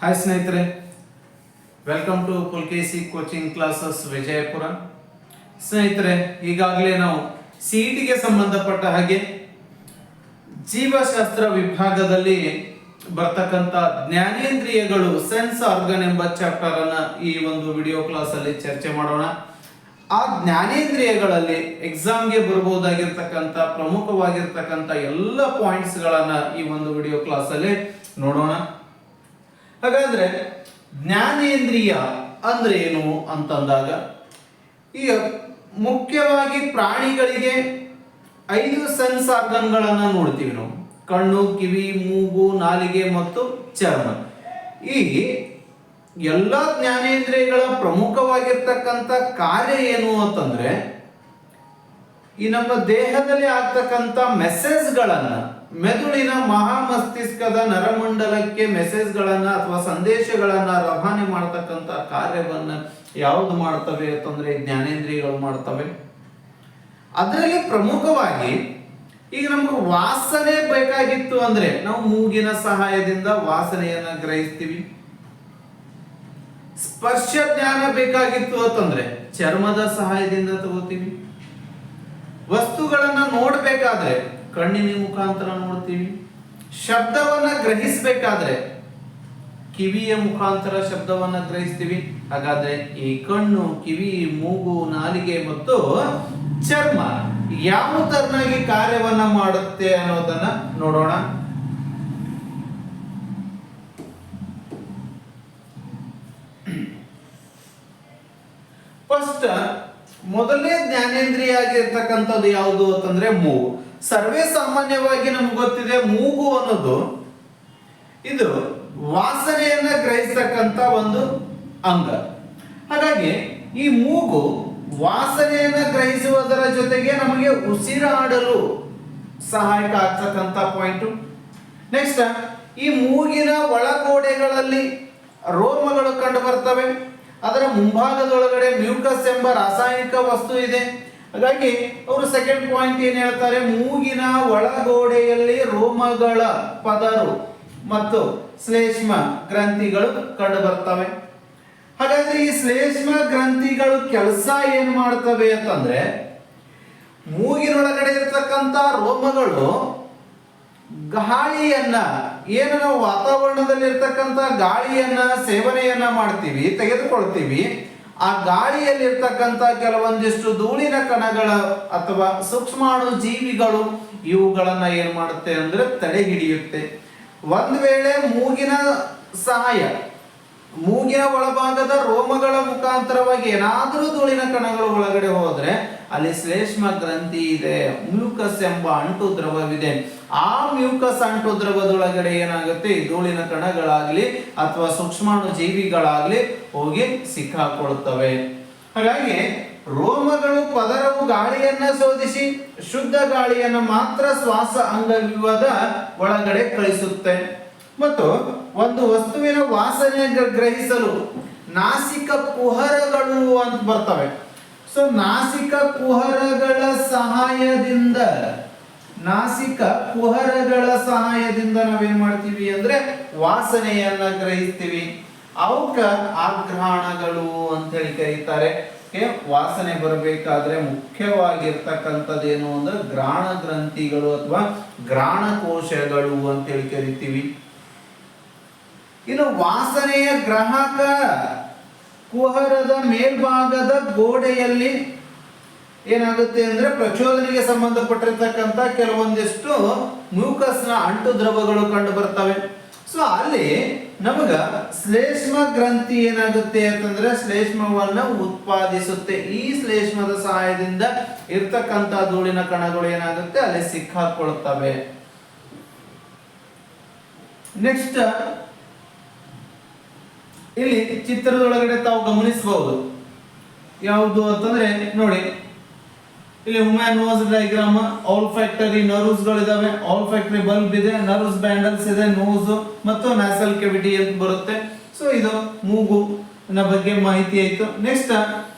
Hi ಸ್ನೇಹಿತರೆ, welcome to Pulakeshi coaching classes Vijayapura. ಸ್ನೇಹಿತರೆ, ಈಗಾಗಲೇ ನಾವು ಸಿಇಟಿಗೆ ಸಂಬಂಧಪಟ್ಟ ಹಾಗೆ ಜೀವಶಾಸ್ತ್ರ ವಿಭಾಗದಲ್ಲಿ ಬರ್ತಕ್ಕಂಥ ಜ್ಞಾನೇಂದ್ರಿಯಗಳು ಸೆನ್ಸ್ ಆರ್ಗನ್ ಎಂಬ ಚಾಪ್ಟರ್ ಅನ್ನ ಈ ಒಂದು ವಿಡಿಯೋ ಕ್ಲಾಸ್ ಅಲ್ಲಿ ಚರ್ಚೆ ಮಾಡೋಣ. ಆ ಜ್ಞಾನೇಂದ್ರಿಯಗಳಲ್ಲಿ ಎಕ್ಸಾಮ್ಗೆ ಬರಬಹುದಾಗಿರ್ತಕ್ಕಂಥ ಪ್ರಮುಖವಾಗಿರ್ತಕ್ಕಂಥ ಎಲ್ಲ ಪಾಯಿಂಟ್ಸ್ ಗಳನ್ನ ಈ ಒಂದು ವಿಡಿಯೋ ಕ್ಲಾಸ್ ಅಲ್ಲಿ ನೋಡೋಣ. ಹಾಗಾದ್ರೆ ಜ್ಞಾನೇಂದ್ರಿಯ ಅಂದ್ರೆ ಏನು ಅಂತಂದಾಗ, ಈಗ ಮುಖ್ಯವಾಗಿ ಪ್ರಾಣಿಗಳಿಗೆ 5 ಸೆನ್ಸ್ ಆರ್ಗನ್ಗಳನ್ನ ನೋಡ್ತೀವಿ ನಾವು: ಕಣ್ಣು, ಕಿವಿ, ಮೂಗು, ನಾಲಿಗೆ ಮತ್ತು ಚರ್ಮ. ಈ ಎಲ್ಲ ಜ್ಞಾನೇಂದ್ರಿಯಗಳ ಪ್ರಮುಖವಾಗಿರ್ತಕ್ಕಂಥ ಕಾರ್ಯ ಏನು ಅಂತಂದ್ರೆ, ಈ ನಮ್ಮ ದೇಹದಲ್ಲಿ ಆಗ್ತಕ್ಕಂಥ ಮೆಸೇಜ್ಗಳನ್ನ ಮೆದುಳಿನ ಮಹಾಮಸ್ತಿಷ್ಕದ ನರಮಂಡಲಕ್ಕೆ ಮೆಸೇಜ್ಗಳನ್ನ ಅಥವಾ ಸಂದೇಶಗಳನ್ನ ರವಾನೆ ಮಾಡತಕ್ಕಂಥ ಕಾರ್ಯವನ್ನ ಯಾವುದು ಮಾಡ್ತವೆ ಅಂತಂದ್ರೆ ಜ್ಞಾನೇಂದ್ರಿಯಗಳು ಮಾಡ್ತವೆ. ಅದರಲ್ಲಿ ಪ್ರಮುಖವಾಗಿ ಈಗ ನಮ್ಗೆ ವಾಸನೆ ಬೇಕಾಗಿತ್ತು ಅಂದ್ರೆ ನಾವು ಮೂಗಿನ ಸಹಾಯದಿಂದ ವಾಸನೆಯನ್ನ ಗ್ರಹಿಸ್ತೀವಿ. ಸ್ಪರ್ಶ ಜ್ಞಾನ ಬೇಕಾಗಿತ್ತು ಅಂತಂದ್ರೆ ಚರ್ಮದ ಸಹಾಯದಿಂದ ತಗೋತೀವಿ. ವಸ್ತುಗಳನ್ನ ನೋಡ್ಬೇಕಾದ್ರೆ ಕಣ್ಣಿನ ಮುಖಾಂತರ ನೋಡ್ತೀವಿ. ಶಬ್ದವನ್ನ ಗ್ರಹಿಸಬೇಕಾದ್ರೆ ಕಿವಿಯ ಮುಖಾಂತರ ಶಬ್ದವನ್ನ ಗ್ರಹಿಸ್ತೀವಿ. ಹಾಗಾದ್ರೆ ಈ ಕಣ್ಣು, ಕಿವಿ, ಮೂಗು, ನಾಲಿಗೆ ಮತ್ತು ಚರ್ಮ ಯಾವ ತರನಾಗಿ ಕಾರ್ಯವನ್ನ ಮಾಡುತ್ತೆ ಅನ್ನೋದನ್ನ ನೋಡೋಣ. ಫಸ್ಟ್ ಮೊದಲನೇ ಜ್ಞಾನೇಂದ್ರಿಯ ಆಗಿರ್ತಕ್ಕಂಥದ್ದು ಯಾವುದು ಅಂತಂದ್ರೆ ಮೂಗು. ಸರ್ವೇ ಸಾಮಾನ್ಯವಾಗಿ ನಮ್ಗೆ ಗೊತ್ತಿದೆ, ಮೂಗು ಅನ್ನೋದು ಇದು ವಾಸನೆಯನ್ನ ಗ್ರಹಿಸ್ತಕ್ಕಂಥ ಒಂದು ಅಂಗ. ಹಾಗಾಗಿ ಈ ಮೂಗು ವಾಸನೆಯನ್ನ ಗ್ರಹಿಸುವುದರ ಜೊತೆಗೆ ನಮಗೆ ಉಸಿರಾಡಲು ಸಹಾಯಕ ಆಗ್ತಕ್ಕಂಥ ಪಾಯಿಂಟ್. ನೆಕ್ಸ್ಟ್, ಈ ಮೂಗಿನ ಒಳಗೋಡೆಗಳಲ್ಲಿ ರೋಮಗಳು ಕಂಡು ಬರ್ತವೆ. ಅದರ ಮುಂಭಾಗದೊಳಗಡೆ ಮ್ಯೂಕಸ್ ಎಂಬ ರಾಸಾಯನಿಕ ವಸ್ತು ಇದೆ. ಹಾಗಾಗಿ ಅವರು ಸೆಕೆಂಡ್ ಪಾಯಿಂಟ್ ಏನ್ ಹೇಳ್ತಾರೆ, ಮೂಗಿನ ಒಳಗೋಡೆಯಲ್ಲಿ ರೋಮಗಳ ಪದರು ಮತ್ತು ಶ್ಲೇಷ್ಮ ಗ್ರಂಥಿಗಳು ಕಂಡು ಬರ್ತವೆ. ಹಾಗಾದ್ರೆ ಈ ಶ್ಲೇಷ್ಮ ಗ್ರಂಥಿಗಳು ಕೆಲಸ ಏನ್ ಮಾಡ್ತವೆ ಅಂತಂದ್ರೆ, ಮೂಗಿನೊಳಗಡೆ ಇರತಕ್ಕಂತ ರೋಮಗಳು ಗಾಳಿಯನ್ನ, ಏನು ನಾವು ವಾತಾವರಣದಲ್ಲಿ ಇರ್ತಕ್ಕಂಥ ಗಾಳಿಯನ್ನ ಸೇವನೆಯನ್ನ ಮಾಡ್ತೀವಿ, ತೆಗೆದುಕೊಳ್ತೀವಿ. ಆ ಗಾಳಿಯಲ್ಲಿ ಇರ್ತಕ್ಕಂಥ ಕೆಲವೊಂದಿಷ್ಟು ಧೂಳಿನ ಕಣಗಳ ಅಥವಾ ಸೂಕ್ಷ್ಮಾಣು ಜೀವಿಗಳು ಇವುಗಳನ್ನ ಏನ್ ಮಾಡುತ್ತೆ ಅಂದ್ರೆ ತಡೆ ಹಿಡಿಯುತ್ತೆ. ಒಂದ್ ವೇಳೆ ಮೂಗಿನ ಸಹಾಯ, ಮೂಗಿನ ಒಳಭಾಗದ ರೋಮಗಳ ಮುಖಾಂತರವಾಗಿ ಏನಾದರೂ ಧೂಳಿನ ಕಣಗಳು ಒಳಗಡೆ ಹೋದ್ರೆ ಅಲ್ಲಿ ಶ್ಲೇಷ್ಮ ಗ್ರಂಥಿ ಇದೆ, ಮ್ಯೂಕಸ್ ಎಂಬ ಅಂಟು ದ್ರವವಿದೆ. ಆ ಮ್ಯೂಕಸ್ ಅಂಟು ದ್ರವದೊಳಗಡೆ ಏನಾಗುತ್ತೆ, ಈ ಧೂಳಿನ ಕಣಗಳಾಗ್ಲಿ ಅಥವಾ ಸೂಕ್ಷ್ಮಾಣು ಜೀವಿಗಳಾಗ್ಲಿ ಹೋಗಿ ಸಿಕ್ಕಾಕೊಳ್ತವೆ. ಹಾಗಾಗಿ ರೋಮಗಳು ಪದರವು ಗಾಳಿಯನ್ನ ಶೋಧಿಸಿ ಶುದ್ಧ ಗಾಳಿಯನ್ನ ಮಾತ್ರ ಶ್ವಾಸ ಅಂಗವ್ಯೂಹದ ಒಳಗಡೆ ಕಳಿಸುತ್ತೆ. ಮತ್ತು ಒಂದು ವಸ್ತುವಿನ ವಾಸನೆ ಗ್ರಹಿಸಲು ನಾಸಿಕ ಕುಹರಗಳು ಅಂತ ಬರ್ತವೆ. ಸೊ ನಾಸಿಕ ಕುಹರಗಳ ಸಹಾಯದಿಂದ ನಾವೇನ್ ಮಾಡ್ತೀವಿ ಅಂದ್ರೆ ವಾಸನೆಯನ್ನ ಗ್ರಹಿಸ್ತೀವಿ. ಅವಕ್ಕ ಆಘ್ರಾಣಗಳು ಅಂತ ಹೇಳಿ ಕರೀತಾರೆ. ವಾಸನೆ ಬರಬೇಕಾದ್ರೆ ಮುಖ್ಯವಾಗಿರ್ತಕ್ಕಂಥದ್ದು ಏನು ಅಂದ್ರೆ ಘ್ರಾಣ ಗ್ರಂಥಿಗಳು ಅಥವಾ ಘ್ರಾಣ ಕೋಶಗಳು ಅಂತ ಹೇಳಿ ಕರಿತೀವಿ. ಇನ್ನು ವಾಸನೆಯ ಗ್ರಾಹಕ ಕುಹರದ ಮೇಲ್ಭಾಗದ ಗೋಡೆಯಲ್ಲಿ ಏನಾಗುತ್ತೆ ಅಂದ್ರೆ ಪ್ರಚೋದನೆಗೆ ಸಂಬಂಧಪಟ್ಟಿರ್ತಕ್ಕಂಥ ಕೆಲವೊಂದಿಷ್ಟು ಮ್ಯೂಕಸ್ನ ಅಂಟು ದ್ರವಗಳು ಕಂಡು ಬರ್ತವೆ. ಸೊ ಅಲ್ಲಿ ನಮಗ ಶ್ಲೇಷ್ಮ ಗ್ರಂಥಿ ಏನಾಗುತ್ತೆ ಅಂತಂದ್ರೆ ಶ್ಲೇಷ್ಮವನ್ನ ಉತ್ಪಾದಿಸುತ್ತೆ. ಈ ಶ್ಲೇಷ್ಮದ ಸಹಾಯದಿಂದ ಇರ್ತಕ್ಕಂಥ ಧೂಳಿನ ಕಣಗಳು ಏನಾಗುತ್ತೆ ಅಲ್ಲಿ ಸಿಕ್ಕಾಕೊಳ್ತವೆ. ನೆಕ್ಸ್ಟ್, ಇಲ್ಲಿ ಚಿತ್ರದೊಳಗಡೆ ತಾವು ಗಮನಿಸಬಹುದು ಯಾವುದು ಅಂತಂದ್ರೆ ನೋಡಿ, ಇಲ್ಲಿ ಹ್ಯೂಮನ್ ನೋಸ್ ಡಯಾಗ್ರಾಮ್, ಆಲ್ಫ್ಯಾಕ್ಟರಿ ನರ್ವ್ಸ್ ಗಳಿದಾವೆ, ಆಲ್ಫ್ಯಾಕ್ಟರಿ ಬಲ್ಬ್ ಇದೆ, ನರ್ವ್ಸ್ ಬ್ಯಾಂಡಲ್ಸ್ ಇದೆ, ನೋಸ್ ಮತ್ತು ನ್ಯಾಸಲ್ ಕೆವಿಟಿ ಅಂತ ಬರುತ್ತೆ. ಸೊ ಇದು ಮೂಗುನ ಬಗ್ಗೆ ಮಾಹಿತಿ ಆಯ್ತು. ನೆಕ್ಸ್ಟ್,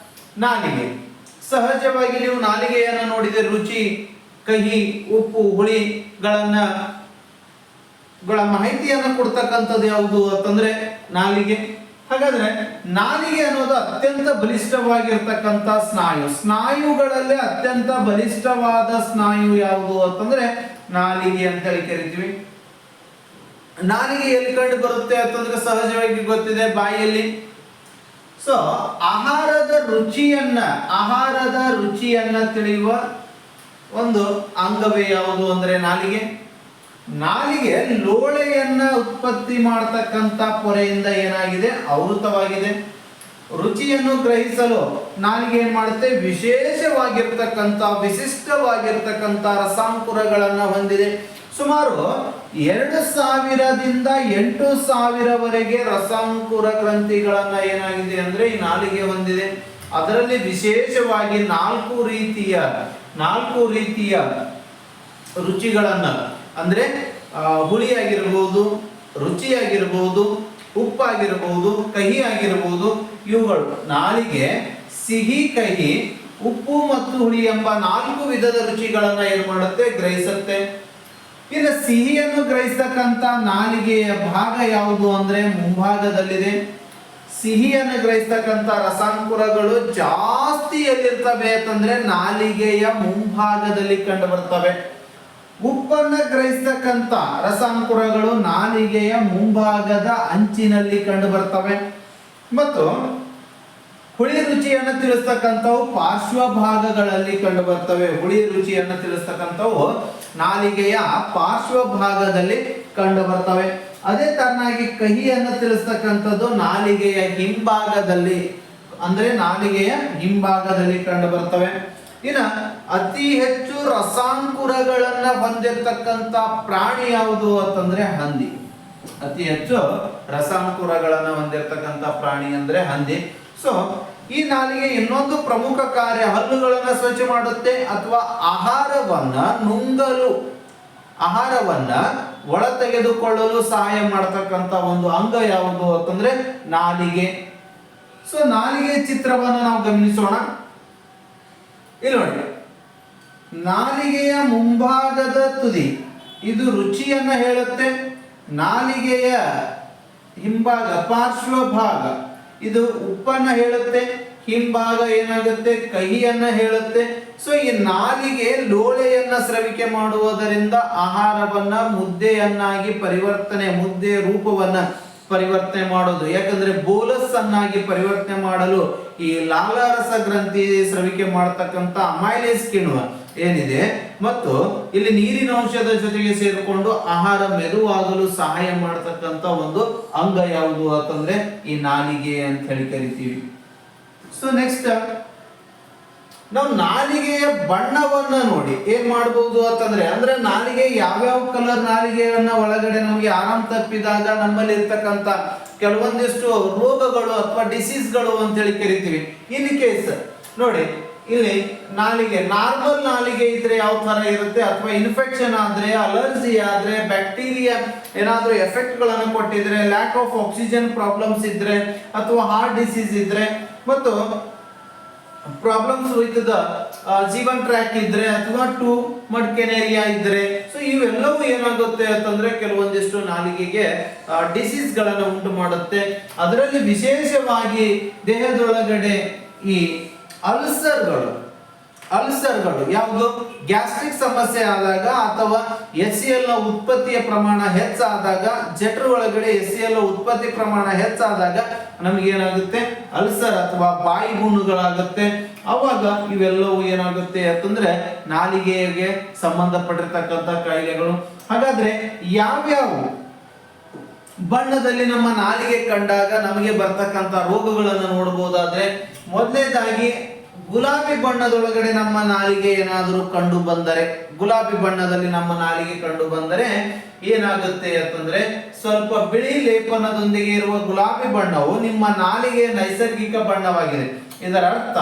ನಾಲಿಗೆ. ಸಹಜವಾಗಿ ನೀವು ನಾಲಿಗೆಯನ್ನ ನೋಡಿದ್ರೆ ರುಚಿ, ಕಹಿ, ಉಪ್ಪು, ಹುಳಿಗಳನ್ನ ಗಳ ಮಾಹಿತಿಯನ್ನು ಕೊಡ್ತಕ್ಕಂಥದ್ದು ಯಾವುದು ಅಂತಂದ್ರೆ ನಾಲಿಗೆ. ಹಾಗಾದ್ರೆ ನಾಲಿಗೆ ಅನ್ನೋದು ಅತ್ಯಂತ ಬಲಿಷ್ಠವಾಗಿರ್ತಕ್ಕಂಥ ಸ್ನಾಯು. ಸ್ನಾಯುಗಳಲ್ಲಿ ಅತ್ಯಂತ ಬಲಿಷ್ಠವಾದ ಸ್ನಾಯು ಯಾವುದು ಅಂತಂದ್ರೆ ನಾಲಿಗೆ ಅಂತ ಹೇಳಿ ಕರಿತೀವಿ. ನಾಲಿಗೆ ಎಲ್ಲಿ ಕಂಡು ಬರುತ್ತೆ ಅಂತಂದ್ರೆ ಸಹಜವಾಗಿ ಗೊತ್ತಿದೆ, ಬಾಯಿಯಲ್ಲಿ. ಸೊ ಆಹಾರದ ರುಚಿಯನ್ನ ತಿಳಿಯುವ ಒಂದು ಅಂಗವೇ ಯಾವುದು ಅಂದ್ರೆ ನಾಲಿಗೆ. ನಾಲಿಗೆ ಲೋಳೆಯನ್ನ ಉತ್ಪತ್ತಿ ಮಾಡತಕ್ಕಂತ ಪೊರೆಯಿಂದ ಏನಾಗಿದೆ, ಆವೃತವಾಗಿದೆ. ರುಚಿಯನ್ನು ಗ್ರಹಿಸಲು ನಾಲಿಗೆ ಏನ್ ಮಾಡುತ್ತೆ, ವಿಶಿಷ್ಟವಾಗಿರ್ತಕ್ಕಂಥ ರಸಾಂಕುರಗಳನ್ನ ಹೊಂದಿದೆ. ಸುಮಾರು 2000ದಿಂದ 8000ವರೆಗೆ ರಸಾಂಕುರ ಗ್ರಂಥಿಗಳನ್ನ ಏನಾಗಿದೆ ಅಂದ್ರೆ ಈ ನಾಲಿಗೆ ಹೊಂದಿದೆ. ಅದರಲ್ಲಿ ವಿಶೇಷವಾಗಿ 4 ರೀತಿಯ ರುಚಿಗಳನ್ನ ಅಂದ್ರೆ ಹುಳಿಯಾಗಿರ್ಬೋದು, ರುಚಿಯಾಗಿರ್ಬೋದು, ಉಪ್ಪಾಗಿರ್ಬೋದು, ಕಹಿ ಆಗಿರ್ಬೋದು. ಇವುಗಳು ನಾಲಿಗೆ ಸಿಹಿ, ಕಹಿ, ಉಪ್ಪು ಮತ್ತು ಹುಳಿ ಎಂಬ 4 ವಿಧದ ರುಚಿಗಳನ್ನ ಏನ್ ಮಾಡುತ್ತೆ, ಗ್ರಹಿಸುತ್ತೆ. ಇನ್ನು ಸಿಹಿಯನ್ನು ಗ್ರಹಿಸ್ತಕ್ಕಂಥ ನಾಲಿಗೆಯ ಭಾಗ ಯಾವುದು ಅಂದ್ರೆ ಮುಂಭಾಗದಲ್ಲಿದೆ. ಸಿಹಿಯನ್ನು ಗ್ರಹಿಸ್ತಕ್ಕಂಥ ರಸಾಂಕುರಗಳು ಜಾಸ್ತಿ ಎಲ್ಲಿರ್ತವೆ ಅಂತಂದ್ರೆ ನಾಲಿಗೆಯ ಮುಂಭಾಗದಲ್ಲಿ ಕಂಡು ಬರ್ತವೆ. ಉಪ್ಪನ್ನ ಗ್ರಹಿಸ್ತಕ್ಕಂಥ ರಸಾಂಕುರಗಳು ನಾಲಿಗೆಯ ಮುಂಭಾಗದ ಅಂಚಿನಲ್ಲಿ ಕಂಡು ಬರ್ತವೆ. ಮತ್ತು ಹುಳಿ ರುಚಿಯನ್ನು ತಿಳಿಸ್ತಕ್ಕಂಥವು ಪಾರ್ಶ್ವಭಾಗಗಳಲ್ಲಿ ಕಂಡು ಬರ್ತವೆ. ಹುಳಿ ರುಚಿಯನ್ನು ತಿಳಿಸ್ತಕ್ಕಂಥವು ನಾಲಿಗೆಯ ಪಾರ್ಶ್ವಭಾಗದಲ್ಲಿ ಕಂಡು ಬರ್ತವೆ. ಅದೇ ತರನಾಗಿ ಕಹಿಯನ್ನು ತಿಳಿಸ್ತಕ್ಕಂಥದ್ದು ನಾಲಿಗೆಯ ಹಿಂಭಾಗದಲ್ಲಿ, ಅಂದ್ರೆ ನಾಲಿಗೆಯ ಹಿಂಭಾಗದಲ್ಲಿ ಕಂಡು ಬರ್ತವೆ. ಇನ್ನು ಅತಿ ಹೆಚ್ಚು ರಸಾಂಕುರಗಳನ್ನ ಹೊಂದಿರತಕ್ಕಂಥ ಪ್ರಾಣಿ ಯಾವುದು ಅಂತಂದ್ರೆ ಹಂದಿ. ಅತಿ ಹೆಚ್ಚು ರಸಾಂಕುರಗಳನ್ನ ಹೊಂದಿರತಕ್ಕಂಥ ಪ್ರಾಣಿ ಅಂದ್ರೆ ಹಂದಿ. ಸೊ ಈ ನಾಲಿಗೆ ಇನ್ನೊಂದು ಪ್ರಮುಖ ಕಾರ್ಯ, ಹಲ್ಲುಗಳನ್ನ ಸ್ವಚ್ಛ ಮಾಡುತ್ತೆ ಅಥವಾ ಆಹಾರವನ್ನ ಒಳ ತೆಗೆದುಕೊಳ್ಳಲು ಸಹಾಯ ಮಾಡತಕ್ಕಂತ ಒಂದು ಅಂಗ ಯಾವುದು ಅಂತಂದ್ರೆ ನಾಲಿಗೆ. ಸೊ ನಾಲಿಗೆ ಚಿತ್ರವನ್ನು ನಾವು ಗಮನಿಸೋಣ. ಇಲ್ಲಿ ನೋಡಿ, ನಾಲಿಗೆಯ ಮುಂಭಾಗದ ತುದಿ ಇದು ರುಚಿಯನ್ನ ಹೇಳುತ್ತೆ. ನಾಲಿಗೆಯ ಹಿಂಭಾಗ ಪಾರ್ಶ್ವಭಾಗ ಇದು ಉಪ್ಪನ್ನ ಹೇಳುತ್ತೆ. ಹಿಂಭಾಗ ಏನಾಗುತ್ತೆ, ಕಹಿಯನ್ನ ಹೇಳುತ್ತೆ. ಸೊ ಈ ನಾಲಿಗೆ ಲೋಳೆಯನ್ನ ಸ್ರವಿಕೆ ಮಾಡುವುದರಿಂದ ಆಹಾರವನ್ನ ಮುದ್ದೆಯನ್ನಾಗಿ ಮುದ್ದೆ ರೂಪವನ್ನ ಪರಿವರ್ತನೆ ಮಾಡೋದು. ಯಾಕಂದ್ರೆ ಬೋಲಸ್ ಅನ್ನಾಗಿ ಪರಿವರ್ತನೆ ಮಾಡಲು ಈ ಲಾಲಾರಸ ಗ್ರಂಥಿ ಸ್ರವಿಕೆ ಮಾಡತಕ್ಕಂತ ಅಮೈಲೇಸ್ ಕಿಣ್ವ ಏನಿದೆ ಮತ್ತು ಇಲ್ಲಿ ನೀರಿನ ಅಂಶದ ಜೊತೆಗೆ ಸೇರಿಕೊಂಡು ಆಹಾರ ಮೆದುವಾಗಲು ಸಹಾಯ ಮಾಡತಕ್ಕಂತ ಒಂದು ಅಂಗ ಯಾವುದು ಅಂತಂದ್ರೆ ಈ ನಾಲಿಗೆ ಅಂತ ಹೇಳಿ ಕರಿತೀವಿ. ಸೊ ನೆಕ್ಸ್ಟ್ ನಾವು ನಾಲಿಗೆಯ ಬಣ್ಣವನ್ನ ನೋಡಿ ಏನ್ ಮಾಡಬಹುದು ಅಂತಂದ್ರೆ, ಅಂದ್ರೆ ನಾಲಿಗೆ ಯಾವ್ಯಾವ ಕಲರ್ ನಾಲಿಗೆಯನ್ನ ಒಳಗಡೆ ನಮಗೆ ಆರಾಮ್ ತಪ್ಪಿದಾಗ ನಮ್ಮಲ್ಲಿ ಇರ್ತಕ್ಕಂಥ ಕೆಲವೊಂದಿಷ್ಟು ರೋಗಗಳು ಅಥವಾ ಡಿಸೀಸ್ಗಳು ಅಂತ ಹೇಳಿ ಕರಿತೀವಿ. ಇನ್ ಕೇಸ್ ನೋಡಿ, ಇಲ್ಲಿ ನಾಲಿಗೆ ನಾರ್ಮಲ್ ನಾಲಿಗೆ ಇದ್ರೆ ಯಾವ ತರ ಇರುತ್ತೆ, ಅಥವಾ ಇನ್ಫೆಕ್ಷನ್ ಆದ್ರೆ, ಅಲರ್ಜಿ ಆದ್ರೆ, ಬ್ಯಾಕ್ಟೀರಿಯಾ ಏನಾದ್ರೂ ಎಫೆಕ್ಟ್ ಗಳನ್ನು ಕೊಟ್ಟಿದ್ರೆ, ಲ್ಯಾಕ್ ಆಫ್ ಆಕ್ಸಿಜನ್ ಪ್ರಾಬ್ಲಮ್ಸ್ ಇದ್ರೆ, ಅಥವಾ ಹಾರ್ಟ್ ಡಿಸೀಸ್ ಇದ್ರೆ, ಮತ್ತು problems with the Jeevan track ಇದ್ರೆ, ಅಥವಾ ಟು ಮಡ್ಕೆನೇರಿಯಾ ಇದ್ರೆ, ಸೊ ಇವೆಲ್ಲವೂ ಏನಾಗುತ್ತೆ ಅಂತಂದ್ರೆ ಕೆಲವೊಂದಿಷ್ಟು ನಾಲಿಗೆಗೆ ಡಿಸೀಸ್ ಗಳನ್ನು ಉಂಟು ಮಾಡುತ್ತೆ. ಅದರಲ್ಲಿ ವಿಶೇಷವಾಗಿ ದೇಹದೊಳಗಡೆ ಈ ಅಲ್ಸರ್ಗಳು ಯಾವುದು, ಗ್ಯಾಸ್ಟ್ರಿಕ್ ಸಮಸ್ಯೆ ಆದಾಗ ಅಥವಾ HCl ನ ಉತ್ಪತ್ತಿಯ ಪ್ರಮಾಣ ಹೆಚ್ಚಾದಾಗ, ಜಠರ ಒಳಗಡೆ HCl ಉತ್ಪತ್ತಿ ಪ್ರಮಾಣ ಹೆಚ್ಚಾದಾಗ ನಮಗೆ ಏನಾಗುತ್ತೆ, ಅಲ್ಸರ್ ಅಥವಾ ಬಾಯಿ ಹುಣ್ಣುಗಳಾಗುತ್ತೆ. ಅವಾಗ ಇವೆಲ್ಲವೂ ಏನಾಗುತ್ತೆ ಅಂತಂದ್ರೆ ನಾಲಿಗೆಗೆ ಸಂಬಂಧಪಟ್ಟಿರ್ತಕ್ಕಂಥ ಕಾಯಿಲೆಗಳು. ಹಾಗಾದ್ರೆ ಯಾವ್ಯಾವ ಬಣ್ಣದಲ್ಲಿ ನಮ್ಮ ನಾಲಿಗೆ ಕಂಡಾಗ ನಮಗೆ ಬರ್ತಕ್ಕಂಥ ರೋಗಗಳನ್ನು ನೋಡಬಹುದಾದ್ರೆ, ಮೊದಲನೇದಾಗಿ ಗುಲಾಬಿ ಬಣ್ಣದೊಳಗಡೆ ನಮ್ಮ ನಾಲಿಗೆ ಏನಾದರೂ ಕಂಡು ಬಂದರೆ, ಗುಲಾಬಿ ಬಣ್ಣದಲ್ಲಿ ನಮ್ಮ ನಾಲಿಗೆ ಕಂಡು ಬಂದರೆ ಏನಾಗುತ್ತೆ ಅಂತಂದ್ರೆ, ಸ್ವಲ್ಪ ಬಿಳಿ ಲೇಪನದೊಂದಿಗೆ ಇರುವ ಗುಲಾಬಿ ಬಣ್ಣವು ನಿಮ್ಮ ನಾಲಿಗೆಯ ನೈಸರ್ಗಿಕ ಬಣ್ಣವಾಗಿದೆ. ಇದರ ಅರ್ಥ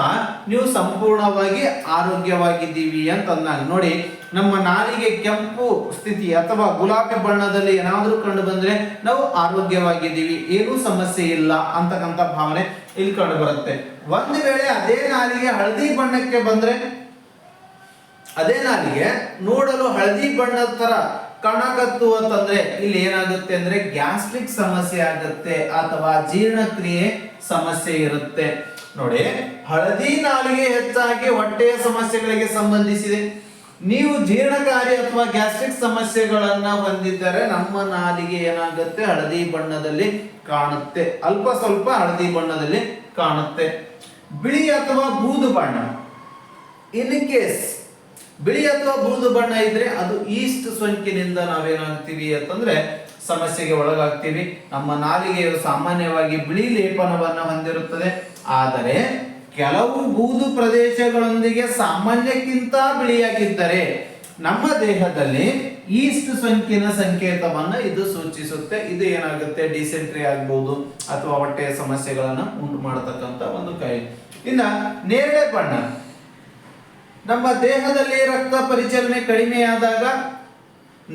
ನೀವು ಸಂಪೂರ್ಣವಾಗಿ ಆರೋಗ್ಯವಾಗಿದ್ದೀವಿ ಅಂತ ಅಂದಾಗ. ನೋಡಿ, ನಮ್ಮ ನಾಲಿಗೆ ಕೆಂಪು ಸ್ಥಿತಿ ಅಥವಾ ಗುಲಾಬಿ ಬಣ್ಣದಲ್ಲಿ ಏನಾದರೂ ಕಂಡು ಬಂದ್ರೆ ನಾವು ಆರೋಗ್ಯವಾಗಿದ್ದೀವಿ, ಏನೂ ಸಮಸ್ಯೆ ಇಲ್ಲ ಅಂತಕ್ಕಂಥ ಭಾವನೆ ಇಲ್ಲಿ ಕಂಡು ಬರುತ್ತೆ. ಒಂದು ವೇಳೆ ಅದೇ ನಾಲಿಗೆ ಹಳದಿ ಬಣ್ಣಕ್ಕೆ ಬಂದ್ರೆ, ಅದೇ ನಾಲಿಗೆ ನೋಡಲು ಹಳದಿ ಬಣ್ಣದ ತರ ಕಣಕತ್ತು ಅಂತಂದ್ರೆ ಇಲ್ಲಿ ಏನಾಗುತ್ತೆ ಅಂದ್ರೆ ಗ್ಯಾಸ್ಟ್ರಿಕ್ ಸಮಸ್ಯೆ ಆಗುತ್ತೆ ಅಥವಾ ಜೀರ್ಣಕ್ರಿಯೆ ಸಮಸ್ಯೆ ಇರುತ್ತೆ. ನೋಡಿ, ಹಳದಿ ನಾಲಿಗೆ ಹೆಚ್ಚಾಗಿ ಹೊಟ್ಟೆಯ ಸಮಸ್ಯೆಗಳಿಗೆ ಸಂಬಂಧಿಸಿದೆ. ನೀವು ಜೀರ್ಣಕಾರಿ ಅಥವಾ ಗ್ಯಾಸ್ಟ್ರಿಕ್ ಸಮಸ್ಯೆಗಳನ್ನ ಹೊಂದಿದ್ದರೆ ನಮ್ಮ ನಾಲಿಗೆ ಏನಾಗುತ್ತೆ, ಹಳದಿ ಬಣ್ಣದಲ್ಲಿ ಕಾಣುತ್ತೆ, ಅಲ್ಪ ಸ್ವಲ್ಪ ಹಳದಿ ಬಣ್ಣದಲ್ಲಿ ಕಾಣುತ್ತೆ. ಬಿಳಿ ಅಥವಾ ಬೂದು ಬಣ್ಣ, ಇನ್ ಕೇಸ್ ಬಿಳಿ ಅಥವಾ ಬೂದು ಬಣ್ಣ ಇದ್ರೆ ಅದು ಈಸ್ಟ್ ಸೋಂಕಿನಿಂದ ನಾವೇನಾಗ್ತೀವಿ ಅಂತಂದ್ರೆ ಸಮಸ್ಯೆಗೆ ಒಳಗಾಗ್ತೀವಿ. ನಮ್ಮ ನಾಲಿಗೆಯು ಸಾಮಾನ್ಯವಾಗಿ ಬಿಳಿ ಲೇಪನವನ್ನ ಹೊಂದಿರುತ್ತದೆ. ಆದರೆ ಕೆಲವು ಬೂದು ಪ್ರದೇಶಗಳೊಂದಿಗೆ ಸಾಮಾನ್ಯಕ್ಕಿಂತ ಬಿಳಿಯಾಗಿದ್ದರೆ ನಮ್ಮ ದೇಹದಲ್ಲಿ ಈಸ್ಟ್ ಸೋಂಕಿನ ಸಂಕೇತವನ್ನ ಇದು ಸೂಚಿಸುತ್ತೆ. ಇದು ಏನಾಗುತ್ತೆ, ಡಿಸೆಂಟ್ರಿ ಆಗ್ಬಹುದು ಅಥವಾ ಹೊಟ್ಟೆಯ ಸಮಸ್ಯೆಗಳನ್ನ ಉಂಟು ಮಾಡತಕ್ಕಂತ ಒಂದು ಕಾಯಿಲೆ. ಇನ್ನ ನೇರಳೆ ಬಣ್ಣ, ನಮ್ಮ ದೇಹದಲ್ಲಿ ರಕ್ತ ಪರಿಚಲನೆ ಕಡಿಮೆಯಾದಾಗ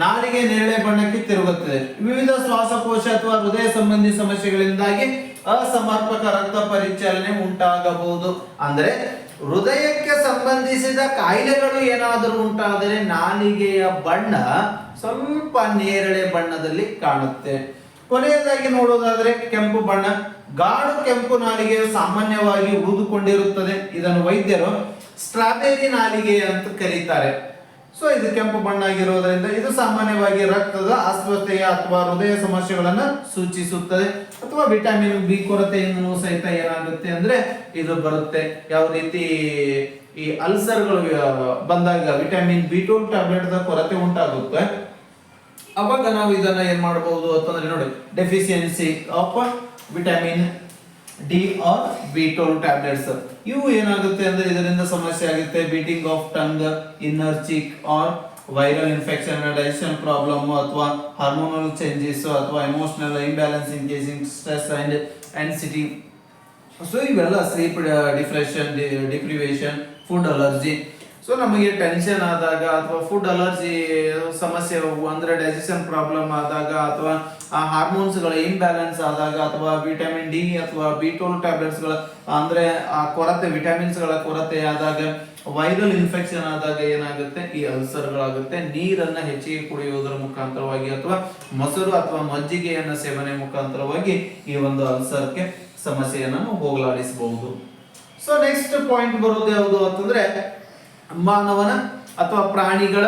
ನಾಲಿಗೆ ನೇರಳೆ ಬಣ್ಣಕ್ಕೆ ತಿರುಗುತ್ತದೆ. ವಿವಿಧ ಶ್ವಾಸಕೋಶ ಅಥವಾ ಹೃದಯ ಸಂಬಂಧಿ ಸಮಸ್ಯೆಗಳಿಂದಾಗಿ ಅಸಮರ್ಪಕ ರಕ್ತ ಪರಿಚಲನೆ ಉಂಟಾಗಬಹುದು. ಅಂದ್ರೆ ಹೃದಯಕ್ಕೆ ಸಂಬಂಧಿಸಿದ ಕಾಯಿಲೆಗಳು ಏನಾದರೂ ಉಂಟಾದರೆ ನಾಲಿಗೆಯ ಬಣ್ಣ ಸ್ವಲ್ಪ ನೇರಳೆ ಬಣ್ಣದಲ್ಲಿ ಕಾಣುತ್ತೆ. ಕೊನೆಯದಾಗಿ ನೋಡೋದಾದ್ರೆ ಕೆಂಪು ಬಣ್ಣ, ಗಾಢ ಕೆಂಪು ನಾಲಿಗೆಯು ಸಾಮಾನ್ಯವಾಗಿ ಉಳಿದುಕೊಂಡಿರುತ್ತದೆ. ಇದನ್ನು ವೈದ್ಯರು ಸ್ಟ್ರಾಬೆರಿ ನಾಲಿಗೆ ಅಂತ ಕರೀತಾರೆ. ಸೊ ಇದು ಕೆಂಪು ಬಣ್ಣ ಆಗಿರೋದ್ರಿಂದ ಇದು ಸಾಮಾನ್ಯವಾಗಿ ರಕ್ತದ ಅಸ್ವಸ್ಥತೆಯ ಅಥವಾ ಹೃದಯ ಸಮಸ್ಯೆಗಳನ್ನ ಸೂಚಿಸುತ್ತದೆ. ಅಥವಾ ವಿಟಮಿನ್ ಬಿ ಕೊರತೆಯನ್ನು ಸಹಿತ ಏನಾಗುತ್ತೆ ಅಂದ್ರೆ ಇದು ಬರುತ್ತೆ. ಯಾವ ರೀತಿ ಈ ಅಲ್ಸರ್ಗಳು ಬಂದಾಗ ವಿಟಮಿನ್ ಬಿ12 ಟ್ಯಾಬ್ಲೆಟ್ ಕೊರತೆ ಉಂಟಾಗುತ್ತೆ, ಅವಾಗ ನಾವು ಇದನ್ನ ಏನ್ ಮಾಡಬಹುದು ಅಂತಂದ್ರೆ ನೋಡಿ, deficiency of vitamin D or ಬಿ12 ಟ್ಯಾಬ್ಲೆಟ್ಸ್ ಇವು ಏನಾಗುತ್ತೆ ಅಂದ್ರೆ ಇದರಿಂದ ಸಮಸ್ಯೆ ಆಗುತ್ತೆ. Biting of tongue, inner cheek or viral infection, digestion problem ಅಥವಾ ಹಾರ್ಮೋನಲ್ ಚೇಂಜಸ್ ಅಥವಾ emotional imbalance increasing stress and anxiety. So ಇವೆಲ್ಲ sleep deprivation, food allergy. So ನಮಗೆ ಟೆನ್ಷನ್ ಆದಾಗ ಅಥವಾ ಫುಡ್ ಅಲರ್ಜಿ ಸಮಸ್ಯೆ ಅಂದ್ರೆ ಡೈಜೆಷನ್ ಪ್ರಾಬ್ಲಮ್ ಆದಾಗ ಅಥವಾ ಆ ಹಾರ್ಮೋನ್ಸ್ಗಳ ಇಂಬ್ಯಾಲೆನ್ಸ್ ಆದಾಗ ಅಥವಾ ವಿಟಮಿನ್ ಡಿ ಅಥವಾ ಬಿ12 ಟ್ಯಾಬ್ಲೆಟ್ಸ್ಗಳ ಅಂದ್ರೆ ಆ ಕೊರತೆ, ವಿಟಮಿನ್ಸ್ಗಳ ಕೊರತೆ ಆದಾಗ, ವೈರಲ್ ಇನ್ಫೆಕ್ಷನ್ ಆದಾಗ ಏನಾಗುತ್ತೆ, ಈ ಅಲ್ಸರ್ಗಳಾಗುತ್ತೆ. ನೀರನ್ನ ಹೆಚ್ಚಿಗೆ ಕುಡಿಯುವುದರ ಮುಖಾಂತರವಾಗಿ ಅಥವಾ ಮೊಸರು ಅಥವಾ ಮಜ್ಜಿಗೆಯನ್ನ ಸೇವನೆ ಮುಖಾಂತರವಾಗಿ ಈ ಒಂದು ಅಲ್ಸರ್ಗೆ ಸಮಸ್ಯೆಯನ್ನು ಹೋಗಲಾಡಿಸಬಹುದು. ಸೊ ನೆಕ್ಸ್ಟ್ ಪಾಯಿಂಟ್ ಬರೋದು ಯಾವುದು ಅಂತಂದ್ರೆ ಮಾನವನ ಅಥವಾ ಪ್ರಾಣಿಗಳ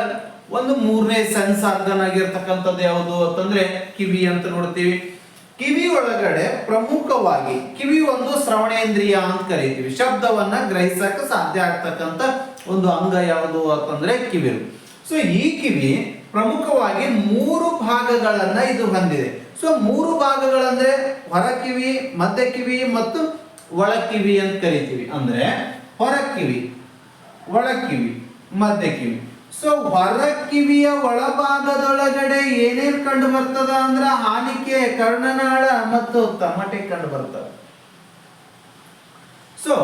ಒಂದು ಮೂರನೇ ಸೆನ್ಸ್ ಆರ್ಗನ್ ಆಗಿರ್ತಕ್ಕಂಥದ್ದು ಯಾವುದು ಅಂತಂದ್ರೆ ಕಿವಿ ಅಂತ ನೋಡ್ತೀವಿ. ಕಿವಿ ಒಳಗಡೆ ಪ್ರಮುಖವಾಗಿ ಕಿವಿ ಒಂದು ಶ್ರವಣೇಂದ್ರಿಯ ಅಂತ ಕರಿತೀವಿ. ಶಬ್ದವನ್ನ ಗ್ರಹಿಸಕ್ಕೆ ಸಾಧ್ಯ ಆಗ್ತಕ್ಕಂಥ ಒಂದು ಅಂಗ ಯಾವುದು ಅಂತಂದ್ರೆ ಕಿವಿ. ಸೊ ಈ ಕಿವಿ ಪ್ರಮುಖವಾಗಿ 3 ಭಾಗಗಳನ್ನ ಇದು ಹೊಂದಿದೆ. ಸೊ 3 ಭಾಗಗಳಂದ್ರೆ ಹೊರಕಿವಿ, ಮಧ್ಯ ಕಿವಿ ಮತ್ತು ಒಳಕಿವಿ ಅಂತ ಕರಿತೀವಿ. ಅಂದ್ರೆ ಹೊರಕಿವಿ, ಒಳಕಿವಿ, ಮಧ್ಯ ಕಿವಿ. ಸೊ ಹೊರಕಿವಿಯ ಒಳಭಾಗದೊಳಗಡೆ ಏನೇನ್ ಕಂಡು ಬರ್ತದ ಅಂದ್ರ ಹಾನಿಕೆ, ಕರ್ಣನಾಳ ಮತ್ತು ತಮಟೆ ಕಂಡು ಬರ್ತವೆ. ಸೊ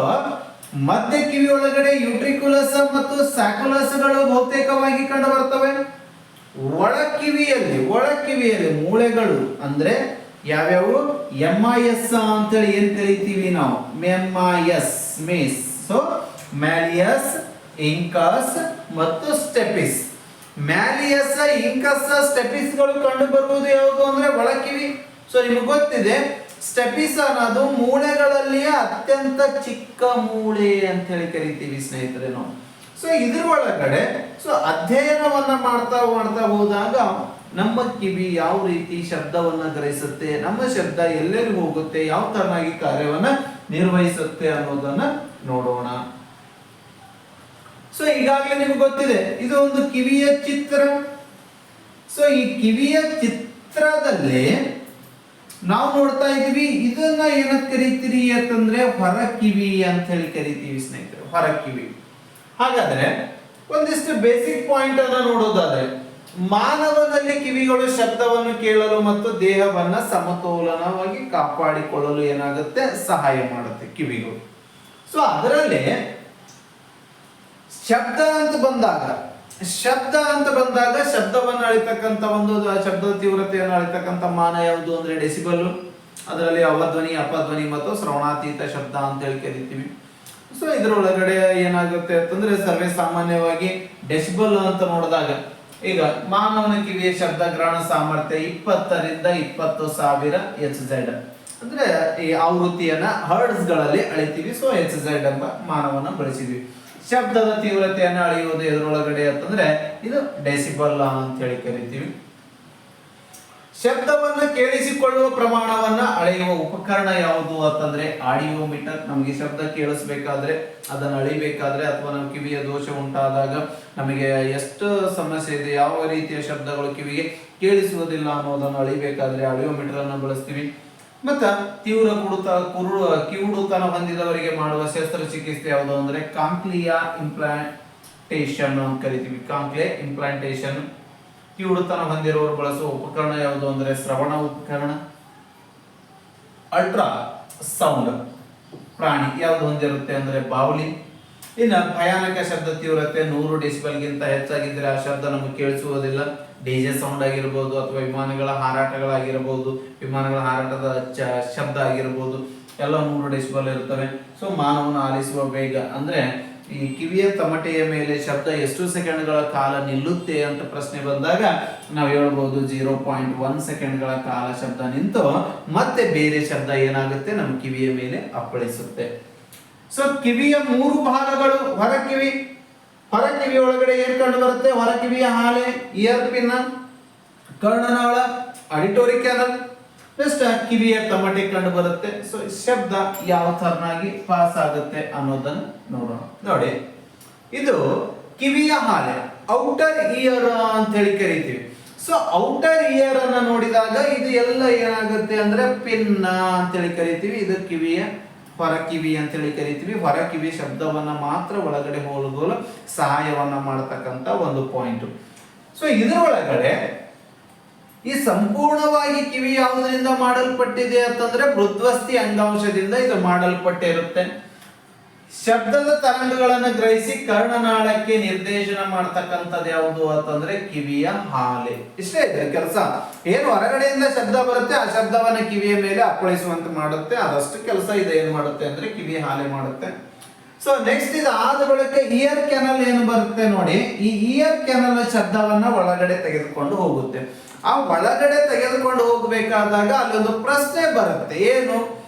ಮಧ್ಯ ಕಿವಿ ಒಳಗಡೆ ಯೂಟ್ರಿಕ್ಯುಲಸ್ ಮತ್ತು ಸ್ಯಾಕ್ಯುಲಸ್ಗಳು ಬಹುತೇಕವಾಗಿ ಕಂಡು ಬರ್ತವೆ. ಒಳಕಿವಿಯಲ್ಲಿ ಮೂಳೆಗಳು ಅಂದ್ರೆ ಯಾವ್ಯಾವು, MIS ಅಂತೇಳಿ ಏನ್ ಕರಿತೀವಿ ನಾವು, MIS ಮೇಸ್. ಸೊ ಮ್ಯಾಲಿಯಸ್, ಇಂಕಸ್ ಮತ್ತು ಸ್ಟೆಪಿಸ್. ಮ್ಯಾಲಿಯಸ್, ಇಂಕಸ್, ಸ್ಟೆಪಿಸ್ಗಳು ಕಂಡು ಬರುವುದು ಯಾವುದು ಅಂದ್ರೆ ಒಳಕಿವಿ. ಸೊ ನಿಮಗೆ ಗೊತ್ತಿದೆ, ಸ್ಟೆಪಿಸ್ ಅನ್ನೋದು ಮೂಳೆಗಳಲ್ಲಿ ಅತ್ಯಂತ ಚಿಕ್ಕ ಮೂಳೆ ಅಂತ ಹೇಳಿ ಕರಿತೀವಿ ಸ್ನೇಹಿತರೆ ನಾವು. ಸೊ ಇದ್ರ ಒಳಗಡೆ ಸೊ ಅಧ್ಯಯನವನ್ನ ಮಾಡ್ತಾ ಹೋದಾಗ ನಮ್ಮ ಕಿವಿ ಯಾವ ರೀತಿ ಶಬ್ದವನ್ನ ಗ್ರಹಿಸುತ್ತೆ, ನಮ್ಮ ಶಬ್ದ ಎಲ್ಲೆಲ್ಲಿ ಹೋಗುತ್ತೆ, ಯಾವ ತರನಾಗಿ ಕಾರ್ಯವನ್ನ ನಿರ್ವಹಿಸುತ್ತೆ ಅನ್ನೋದನ್ನ ನೋಡೋಣ. ಸೊ ಈಗಾಗಲೇ ನಿಮ್ಗೆ ಗೊತ್ತಿದೆ, ಇದು ಒಂದು ಕಿವಿಯ ಚಿತ್ರ. ಸೊ ಈ ಕಿವಿಯ ಚಿತ್ರದಲ್ಲಿ ನಾವು ನೋಡ್ತಾ ಇದೀವಿ, ಇದನ್ನ ಏನಂತ ಕರಿತೀರಿ ಅಂತಂದ್ರೆ ಹೊರ ಕಿವಿ ಅಂತ ಹೇಳಿ ಕರಿತೀವಿ ಸ್ನೇಹಿತರೆ, ಹೊರ ಕಿವಿ. ಹಾಗಾದ್ರೆ ಒಂದಿಷ್ಟು ಬೇಸಿಕ್ ಪಾಯಿಂಟ್ ಅನ್ನ ನೋಡೋದಾದ್ರೆ, ಮಾನವನಲ್ಲಿ ಕಿವಿಗಳು ಶಬ್ದವನ್ನು ಕೇಳಲು ಮತ್ತು ದೇಹವನ್ನ ಸಮತೋಲನವಾಗಿ ಕಾಪಾಡಿಕೊಳ್ಳಲು ಏನಾಗುತ್ತೆ, ಸಹಾಯ ಮಾಡುತ್ತೆ ಕಿವಿಗಳು. ಸೊ ಅದರಲ್ಲಿ ಶಬ್ದ ಅಂತ ಬಂದಾಗ ಶಬ್ದವನ್ನು ಅಳಿತಕ್ಕಂಥ ಒಂದು ಶಬ್ದದ ತೀವ್ರತೆಯನ್ನು ಅಳಿತಕ್ಕಂಥ ಮಾನ ಯಾವುದು ಅಂದ್ರೆ ಡೆಸಿಬಲ್. ಅದರಲ್ಲಿ ಅವಧ್ವನಿ, ಅಪಧ್ವನಿ ಮತ್ತು ಶ್ರವಣಾತೀತ ಶಬ್ದ ಅಂತ ಹೇಳಿ ಕರಿತೀವಿ. ಸೊ ಇದರೊಳಗಡೆ ಏನಾಗುತ್ತೆ ಅಂತಂದ್ರೆ ಸರ್ವೇ ಸಾಮಾನ್ಯವಾಗಿ ಡೆಸಿಬಲ್ ಅಂತ ನೋಡಿದಾಗ ಈಗ ಮಾನವನ ಕಿವಿಯ ಶಬ್ದಗ್ರಹಣ ಸಾಮರ್ಥ್ಯ 20ರಿಂದ 20,000 HZ. ಅಂದ್ರೆ ಈ ಆವೃತ್ತಿಯನ್ನ ಹರ್ಡ್ಸ್ ಗಳಲ್ಲಿ ಅಳಿತೀವಿ. ಸೊ HZ ಎಂಬ ಮಾನವನ ಬಳಸಿದ್ವಿ. ಶಬ್ದದ ತೀವ್ರತೆಯನ್ನು ಅಳೆಯುವುದು ಎದುರೊಳಗಡೆ ಅಂತಂದ್ರೆ ಇದು ಡೆಸಿಬಲ್ ಅಂತ ಹೇಳಿ ಕರಿತೀವಿ. ಶಬ್ದವನ್ನ ಕೇಳಿಸಿಕೊಳ್ಳುವ ಪ್ರಮಾಣವನ್ನ ಅಳೆಯುವ ಉಪಕರಣ ಯಾವುದು ಅಂತಂದ್ರೆ ಆಡಿಯೋಮೀಟರ್. ನಮಗೆ ಶಬ್ದ ಕೇಳಿಸ್ಬೇಕಾದ್ರೆ, ಅದನ್ನ ಅಳಿಬೇಕಾದ್ರೆ, ಅಥವಾ ನಮ್ಮ ಕಿವಿಯ ದೋಷ ಉಂಟಾದಾಗ ನಮಗೆ ಎಷ್ಟು ಸಮಸ್ಯೆ ಇದೆ, ಯಾವ ರೀತಿಯ ಶಬ್ದಗಳು ಕಿವಿಗೆ ಕೇಳಿಸುವುದಿಲ್ಲ ಅನ್ನೋದನ್ನು ಅಳಿಬೇಕಾದ್ರೆ ಆಡಿಯೋಮೀಟರ್ ಅನ್ನು ಬಳಸ್ತೀವಿ. ಮತ್ತ ತೀವ್ರ ಕಿವುಡುತನ ಹೊಂದಿದವರಿಗೆ ಮಾಡುವ ಶಸ್ತ್ರಚಿಕಿತ್ಸೆ ಯಾವುದು ಅಂದ್ರೆ ಕಾಂಕ್ಲಿಯಾ ಇಂಪ್ಲಾಂಟೇಶನ್ ಅಂತ ಕರಿತೀವಿ. ಕಾಂಕ್ಲಿಯಾ ಇಂಪ್ಲಾಂಟೇಶನ್. ಕಿವುಡುತನ ಹೊಂದಿರುವವರು ಬಳಸುವ ಉಪಕರಣ ಯಾವುದು ಅಂದ್ರೆ ಶ್ರವಣ ಉಪಕರಣ. ಅಲ್ಟ್ರಾ ಸೌಂಡ್ ಪ್ರಾಣಿ ಯಾವುದು ಹೊಂದಿರುತ್ತೆ ಅಂದ್ರೆ ಬಾವುಲಿ. ಇನ್ನು ಭಯಾನಕ ಶಬ್ದ ತೀವ್ರತೆ 100 ಡೆಸಿಬಲ್ಗಿಂತ ಹೆಚ್ಚಾಗಿದ್ರೆ ಆ ಶಬ್ದ ನಮಗೆ ಕೇಳಿಸುವುದಿಲ್ಲ. ಡಿಜೆ ಸೌಂಡ್ ಆಗಿರ್ಬೋದು, ಅಥವಾ ವಿಮಾನಗಳ ಹಾರಾಟಗಳಾಗಿರ್ಬೋದು, ವಿಮಾನಗಳ ಹಾರಾಟದ ಶಬ್ದ ಆಗಿರ್ಬೋದು, ಎಲ್ಲ 100 ಡೆಸಿಬಲ್ ಇರ್ತವೆ. ಸೊ ಮಾನವನ ಆಲಿಸುವ ವೇಗ ಅಂದ್ರೆ ಈ ಕಿವಿಯ ತಮಟೆಯ ಮೇಲೆ ಶಬ್ದ ಎಷ್ಟು ಸೆಕೆಂಡ್ಗಳ ಕಾಲ ನಿಲ್ಲುತ್ತೆ ಅಂತ ಪ್ರಶ್ನೆ ಬಂದಾಗ ನಾವು ಹೇಳ್ಬೋದು 0.1 ಸೆಕೆಂಡ್ಗಳ ಕಾಲ ಶಬ್ದ ನಿಂತು ಮತ್ತೆ ಬೇರೆ ಶಬ್ದ ಏನಾಗುತ್ತೆ ನಮ್ಮ ಕಿವಿಯ ಮೇಲೆ ಅಪ್ಪಳಿಸುತ್ತೆ. ಸೊ ಕಿವಿಯ 3 ಭಾಗಗಳು. ಹೊರಕಿವಿ ಒಳಗಡೆ ಏನ್ ಕಂಡು ಬರುತ್ತೆ? ಹೊರಕಿವಿಯ ಹಾಲೆ, ಇಯರ್ ಪಿನ್, ಕರ್ಣನಾಳ, ಆಡಿಟೋರಿ ಕ್ಯಾನಲ್, ನೆಕ್ಸ್ಟ್ ಕಿವಿಯ ತಮಟೆ ಕಂಡು ಬರುತ್ತೆ. ಸೊ ಶಬ್ದ ಯಾವ ತರನಾಗಿ ಪಾಸ್ ಆಗುತ್ತೆ ಅನ್ನೋದನ್ನು ನೋಡೋಣ. ನೋಡಿ, ಇದು ಕಿವಿಯ ಹಾಲೆ, ಔಟರ್ ಇಯರ್ ಅಂತ ಹೇಳಿ ಕರಿತೀವಿ. ಸೊ ಔಟರ್ ಇಯರ್ ಅನ್ನ ನೋಡಿದಾಗ ಇದು ಎಲ್ಲ ಏನಾಗುತ್ತೆ ಅಂದ್ರೆ ಪಿನ್ ಅಂತ ಹೇಳಿ ಕರಿತೀವಿ. ಇದು ಕಿವಿಯ ಹೊರಕಿವಿ ಅಂತ ಹೇಳಿ ಕರಿತೀವಿ. ಹೊರಕಿವಿ ಶಬ್ದವನ್ನ ಮಾತ್ರ ಒಳಗಡೆ ಹೋಗಲು ಸಹಾಯವನ್ನ ಮಾಡತಕ್ಕಂತ ಒಂದು ಪಾಯಿಂಟ್. ಸೊ ಇದರೊಳಗಡೆ ಈ ಸಂಪೂರ್ಣವಾಗಿ ಕಿವಿ ಯಾವುದರಿಂದ ಮಾಡಲ್ಪಟ್ಟಿದೆ ಅಂತಂದ್ರೆ ಮೃದ್ವಸ್ಥಿ ಅಂಗಾಂಶದಿಂದ ಇದು ಮಾಡಲ್ಪಟ್ಟಿರುತ್ತೆ. ಶಬ್ದದ ತರಂಗಗಳನ್ನು ಗ್ರಹಿಸಿ ಕರ್ಣನಾಳಕ್ಕೆ ನಿರ್ದೇಶನ ಮಾಡತಕ್ಕಂಥದ್ದು ಯಾವುದು ಅಂತಂದ್ರೆ ಕಿವಿಯ ಹಾಲೆ. ಇಷ್ಟೇ ಇದೆ ಕೆಲಸ. ಏನು ಹೊರಗಡೆಯಿಂದ ಶಬ್ದ ಬರುತ್ತೆ ಆ ಶಬ್ದವನ್ನ ಕಿವಿಯ ಮೇಲೆ ಅಪ್ಪಳಿಸುವಂತೆ ಮಾಡುತ್ತೆ. ಅದಷ್ಟು ಕೆಲಸ ಇದೆ. ಏನ್ ಮಾಡುತ್ತೆ ಅಂದ್ರೆ ಕಿವಿಯ ಹಾಲೆ ಮಾಡುತ್ತೆ. ಸೊ ನೆಕ್ಸ್ಟ್ ಇದು ಆದ ಬಳಿಕ ಇಯರ್ ಕೆನಲ್ ಏನು ಬರುತ್ತೆ ನೋಡಿ. ಈ ಇಯರ್ ಕೆನಲ್ ಶಬ್ದವನ್ನ ಒಳಗಡೆ ತೆಗೆದುಕೊಂಡು ಹೋಗುತ್ತೆ. ಆ ಒಳಗಡೆ ತೆಗೆದುಕೊಂಡು ಹೋಗಬೇಕಾದಾಗ ಅಲ್ಲೊಂದು ಪ್ರಶ್ನೆ ಬರುತ್ತೆ. ಏನು?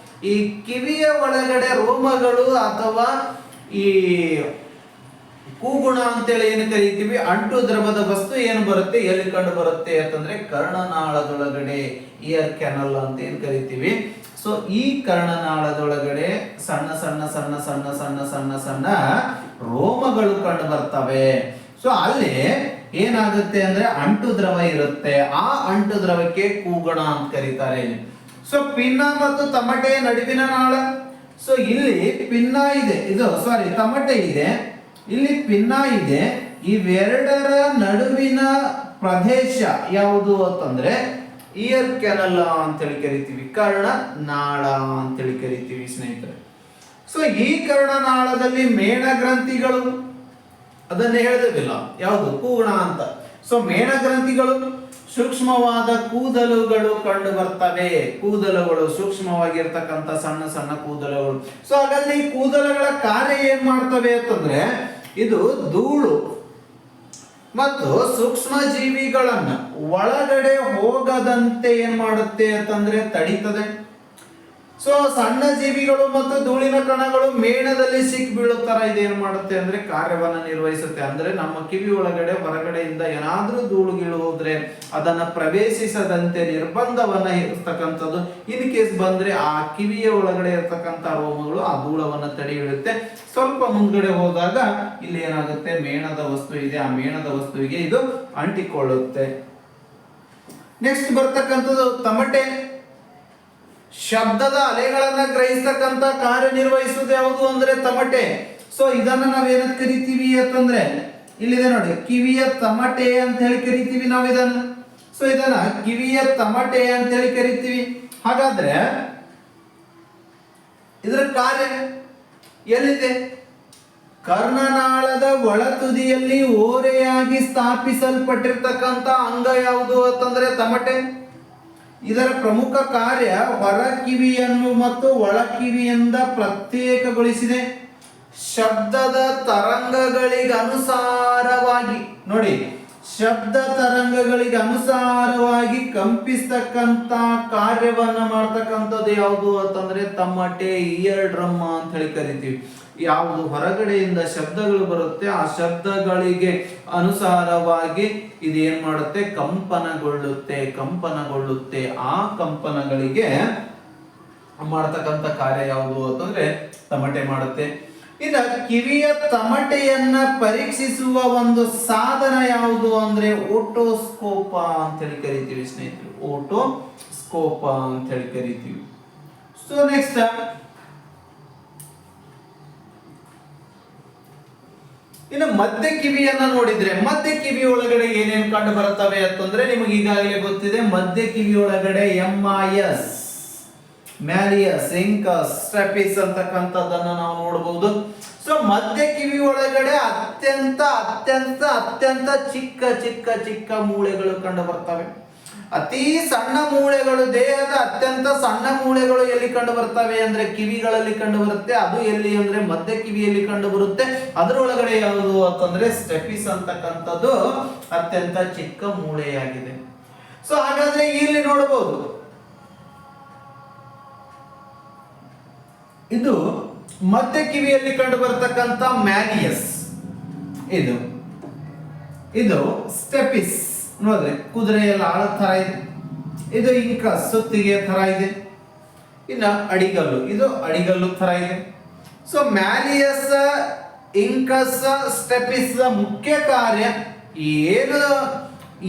ಈ ಕಿವಿಯ ಒಳಗಡೆ ರೋಮಗಳು ಅಥವಾ ಈ ಕೂಗುಣ ಅಂತೇಳಿ ಏನು ಕರಿತೀವಿ, ಅಂಟು ದ್ರವದ ವಸ್ತು ಏನು ಬರುತ್ತೆ, ಎಲ್ಲಿ ಕಂಡು ಬರುತ್ತೆ ಅಂತಂದ್ರೆ ಕರ್ಣನಾಳದೊಳಗಡೆ, ಇಯರ್ ಕೆನಲ್ ಅಂತ ಏನ್ ಕರಿತೀವಿ. ಸೊ ಈ ಕರ್ಣನಾಳದೊಳಗಡೆ ಸಣ್ಣ ಸಣ್ಣ ಸಣ್ಣ ಸಣ್ಣ ಸಣ್ಣ ಸಣ್ಣ ಸಣ್ಣ ರೋಮಗಳು ಕಂಡು ಬರ್ತವೆ. ಸೊ ಅಲ್ಲಿ ಏನಾಗುತ್ತೆ ಅಂದ್ರೆ ಅಂಟು ದ್ರವ ಇರುತ್ತೆ. ಆ ಅಂಟು ದ್ರವಕ್ಕೆ ಕೂಗಣ ಅಂತ ಕರೀತಾರೆ. ಸೊ ಪಿನ್ನ ಮತ್ತು ತಮಟೆಯ ನಡುವಿನ ನಾಳ. ಸೊ ಇಲ್ಲಿ ಪಿನ್ನ ಇದೆ, ತಮಟೆ ಇದೆ, ಇಲ್ಲಿ ಪಿನ್ನ ಇದೆ. ಇವೆರಡರ ನಡುವಿನ ಪ್ರದೇಶ ಯಾವುದು ಅಂತಂದ್ರೆ ಇಯರ್ ಕೆನಲ್ ಅಂತೇಳಿ ಕರಿತೀವಿ, ಕರ್ಣನಾಳ ಅಂತೇಳಿ ಕರಿತೀವಿ ಸ್ನೇಹಿತರೆ. ಸೊ ಈ ಕರ್ಣನಾಳದಲ್ಲಿ ಮೇಣ ಗ್ರಂಥಿಗಳು, ಅದನ್ನೇ ಹೇಳಿದಿಲ್ಲ ಯಾವುದು ಕೂಗುಣ ಅಂತ. ಸೊ ಮೇಣ ಗ್ರಂಥಿಗಳು, ಸೂಕ್ಷ್ಮವಾದ ಕೂದಲುಗಳು ಕಂಡು ಬರ್ತವೆ. ಕೂದಲುಗಳು ಸೂಕ್ಷ್ಮವಾಗಿರ್ತಕ್ಕಂಥ ಸಣ್ಣ ಸಣ್ಣ ಕೂದಲುಗಳು. ಸೊ ಹಾಗಾದ್ರೆ ಈ ಕೂದಲುಗಳ ಕಾರ್ಯ ಏನ್ ಮಾಡ್ತವೆ ಅಂತಂದ್ರೆ ಇದು ಧೂಳು ಮತ್ತು ಸೂಕ್ಷ್ಮ ಜೀವಿಗಳನ್ನ ಒಳಗಡೆ ಹೋಗದಂತೆ ಏನ್ ಮಾಡುತ್ತೆ ಅಂತಂದ್ರೆ ತಡೀತದೆ. ಸೊ ಸಣ್ಣ ಜೀವಿಗಳು ಮತ್ತು ಧೂಳಿನ ಕಣಗಳು ಮೇಣದಲ್ಲಿ ಸಿಕ್ಕಿ ಬೀಳೋ ತರ ಇದೇನ್ ಮಾಡುತ್ತೆ ಅಂದ್ರೆ ಕಾರ್ಯವನ್ನ ನಿರ್ವಹಿಸುತ್ತೆ. ಅಂದ್ರೆ ನಮ್ಮ ಕಿವಿ ಒಳಗಡೆ ಹೊರಗಡೆಯಿಂದ ಏನಾದ್ರೂ ಧೂಳು ಗೀಳು ಹೋದ್ರೆ ಅದನ್ನ ಪ್ರವೇಶಿಸದಂತೆ ನಿರ್ಬಂಧವನ್ನ ಇರ್ತಕ್ಕಂಥದ್ದು. ಇನ್ ಕೇಸ್ ಬಂದ್ರೆ ಆ ಕಿವಿಯ ಒಳಗಡೆ ಇರ್ತಕ್ಕಂಥ ರೋಮಗಳು ಆ ಧೂಳವನ್ನ ತಡೆ ಹಿಡಿಯುತ್ತೆ. ಸ್ವಲ್ಪ ಮುಂದ್ಗಡೆ ಹೋದಾಗ ಇಲ್ಲಿ ಏನಾಗುತ್ತೆ, ಮೇಣದ ವಸ್ತು ಇದೆ, ಆ ಮೇಣದ ವಸ್ತುವಿಗೆ ಇದು ಅಂಟಿಕೊಳ್ಳುತ್ತೆ. ನೆಕ್ಸ್ಟ್ ಬರ್ತಕ್ಕಂಥದ್ದು ತಮಟೆ. ಶಬ್ದದ ಅಲೆಗಳನ್ನ ಗ್ರಹಿಸ್ತಕ್ಕಂತ ಕಾರ್ಯನಿರ್ವಹಿಸುವುದು ಯಾವುದು ಅಂದ್ರೆ ತಮಟೆ. ಸೊ ಇದನ್ನ ನಾವೇನಂತ ಕರಿತೀವಿ ಅಂತಂದ್ರೆ ಇಲ್ಲಿದೆ ನೋಡಿ, ಕಿವಿಯ ತಮಟೆ ಅಂತ ಹೇಳಿ ಕರಿತೀವಿ ನಾವು ಇದನ್ನ. ಸೊ ಇದನ್ನ ಕಿವಿಯ ತಮಟೆ ಅಂತ ಹೇಳಿ ಕರಿತೀವಿ. ಹಾಗಾದ್ರೆ ಇದರ ಕಾರ್ಯ ಎಲ್ಲಿದೆ? ಕರ್ಣನಾಳದ ಒಳ ತುದಿಯಲ್ಲಿ ಓರೆಯಾಗಿ ಸ್ಥಾಪಿಸಲ್ಪಟ್ಟಿರ್ತಕ್ಕಂಥ ಅಂಗ ಯಾವುದು ಅಂತಂದ್ರೆ ತಮಟೆ. ಇದರ ಪ್ರಮುಖ ಕಾರ್ಯ ಹೊರ ಕಿವಿಯನ್ನು ಮತ್ತು ಒಳ ಕಿವಿಯಿಂದ ಪ್ರತ್ಯೇಕಗೊಳಿಸಿದೆ. ಶಬ್ದದ ತರಂಗಗಳಿಗೆ ಅನುಸಾರವಾಗಿ ನೋಡಿ, ಶಬ್ದ ತರಂಗಗಳಿಗೆ ಅನುಸಾರವಾಗಿ ಕಂಪಿಸ್ತಕ್ಕಂತ ಕಾರ್ಯವನ್ನ ಮಾಡ್ತಕ್ಕಂಥದ್ದು ಯಾವುದು ಅಂತಂದ್ರೆ ತಮಟೆ, ಇಯರ್ ಡ್ರಮ್ ಅಂತ ಹೇಳಿ ಕರಿತೀವಿ. ಯಾವುದು ಹೊರಗಡೆಯಿಂದ ಶಬ್ದಗಳು ಬರುತ್ತೆ ಆ ಶಬ್ದಗಳಿಗೆ ಅನುಸಾರವಾಗಿ ಇದು ಏನ್ ಮಾಡುತ್ತೆ, ಕಂಪನಗೊಳ್ಳುತ್ತೆ. ಆ ಕಂಪನಗಳಿಗೆ ಮಾಡ್ತಕ್ಕಂಥ ಕಾರ್ಯ ಯಾವುದು ಅಂತಂದ್ರೆ ತಮಟೆ ಮಾಡುತ್ತೆ. ಇನ್ನು ಕಿವಿಯ ತಮಟೆಯನ್ನ ಪರೀಕ್ಷಿಸುವ ಒಂದು ಸಾಧನ ಯಾವುದು ಅಂದ್ರೆ ಓಟೋಸ್ಕೋಪ ಅಂತ ಹೇಳಿ ಕರಿತೀವಿ ಸ್ನೇಹಿತರು. ಓಟೋಸ್ಕೋಪ ಅಂತ ಹೇಳಿ ಕರಿತೀವಿ. ಸೊ ನೆಕ್ಸ್ಟ್ ಇನ್ನು ಮಧ್ಯ ಕಿವಿಯನ್ನ ನೋಡಿದ್ರೆ ಮಧ್ಯ ಕಿವಿ ಒಳಗಡೆ ಏನೇನು ಕಂಡು ಬರುತ್ತವೆ ಅಂತಂದ್ರೆ ನಿಮಗೆ ಈಗಾಗಲೇ ಗೊತ್ತಿದೆ. ಮಧ್ಯ ಕಿವಿ ಒಳಗಡೆ MIS, ಮ್ಯಾಲಿಯಸ್, ಇಂಕಸ್, ಸ್ಟೆಪಿಸ್ ಅಂತಕ್ಕಂಥದ್ದನ್ನ ನಾವು ನೋಡಬಹುದು. ಸೊ ಮಧ್ಯ ಕಿವಿ ಒಳಗಡೆ ಅತ್ಯಂತ ಅತ್ಯಂತ ಅತ್ಯಂತ ಚಿಕ್ಕ ಚಿಕ್ಕ ಚಿಕ್ಕ ಮೂಳೆಗಳು ಕಂಡು ಬರ್ತವೆ. ಅತಿ ಸಣ್ಣ ಮೂಳೆಗಳು, ದೇಹದ ಅತ್ಯಂತ ಸಣ್ಣ ಮೂಳೆಗಳು ಎಲ್ಲಿ ಕಂಡು ಬರ್ತವೆ ಅಂದ್ರೆ ಕಿವಿಗಳಲ್ಲಿ ಕಂಡು ಬರುತ್ತೆ. ಅದು ಎಲ್ಲಿ ಅಂದ್ರೆ ಮಧ್ಯ ಕಿವಿಯಲ್ಲಿ ಕಂಡು ಬರುತ್ತೆ. ಅದರೊಳಗಡೆ ಯಾವುದು ಅಂತಂದ್ರೆ ಸ್ಟೆಪಿಸ್ ಅಂತಕ್ಕಂಥದ್ದು ಅತ್ಯಂತ ಚಿಕ್ಕ ಮೂಳೆಯಾಗಿದೆ. ಸೊ ಹಾಗಾದ್ರೆ ಇಲ್ಲಿ ನೋಡಬಹುದು, ಇದು ಮಧ್ಯ ಕಿವಿಯಲ್ಲಿ ಕಂಡು ಬರ್ತಕ್ಕಂಥ ಮ್ಯಾಲಿಯಸ್, ಇದು ಸ್ಟೆಪಿಸ್ ನೋಡ್ರೆ ಕುದುರೆಯಲ್ಲಿ ಆಳದ ತರ ಇದೆ. ಇದು ಇಂಕಸ್, ಸುತ್ತಿಗೆ ತರ ಇದೆ. ಇನ್ನು ಅಡಿಗಲ್ಲು, ಇದು ಅಡಿಗಲ್ಲು ತರ ಇದೆ. ಸೊ ಮ್ಯಾಲಿಯಸ್, ಇಂಕಸ್, ಸ್ಟೆಪಿಸ್ ಮುಖ್ಯ ಕಾರ್ಯ ಏನು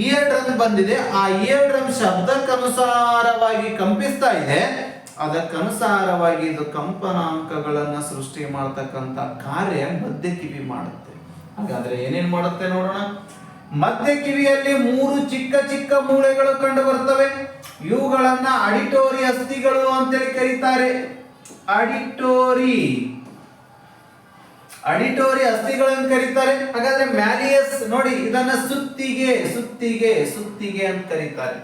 ಇಯರ್ ಡ್ರಮ್ ಬಂದಿದೆ, ಆ ಇಯರ್ ಡ್ರಮ್ ಶಬ್ದಕ್ಕನುಸಾರವಾಗಿ ಕಂಪಿಸ್ತಾ ಇದೆ. ಅದಕ್ಕನುಸಾರವಾಗಿ ಇದು ಕಂಪನಾಂಕಗಳನ್ನ ಸೃಷ್ಟಿ ಮಾಡತಕ್ಕಂತ ಕಾರ್ಯ ಮಧ್ಯ ಕಿವಿ ಮಾಡುತ್ತೆ. ಹಾಗಾದ್ರೆ ಏನೇನ್ ಮಾಡುತ್ತೆ ನೋಡೋಣ. ಮಧ್ಯ ಕಿವಿಯಲ್ಲಿ 3 ಚಿಕ್ಕ ಚಿಕ್ಕ ಮೂಳೆಗಳು ಕಂಡು ಬರ್ತವೆ. ಇವುಗಳನ್ನ ಅಡಿಟೋರಿ ಅಸ್ಥಿಗಳು ಅಂತೇಳಿ ಕರೀತಾರೆ. ಅಡಿಟೋರಿ ಅಸ್ಥಿಗಳನ್ನು ಕರೀತಾರೆ. ಹಾಗಾದ್ರೆ ಮ್ಯಾಲಿಯಸ್ ನೋಡಿ, ಇದನ್ನ ಸುತ್ತಿಗೆ ಅಂತ ಕರೀತಾರೆ.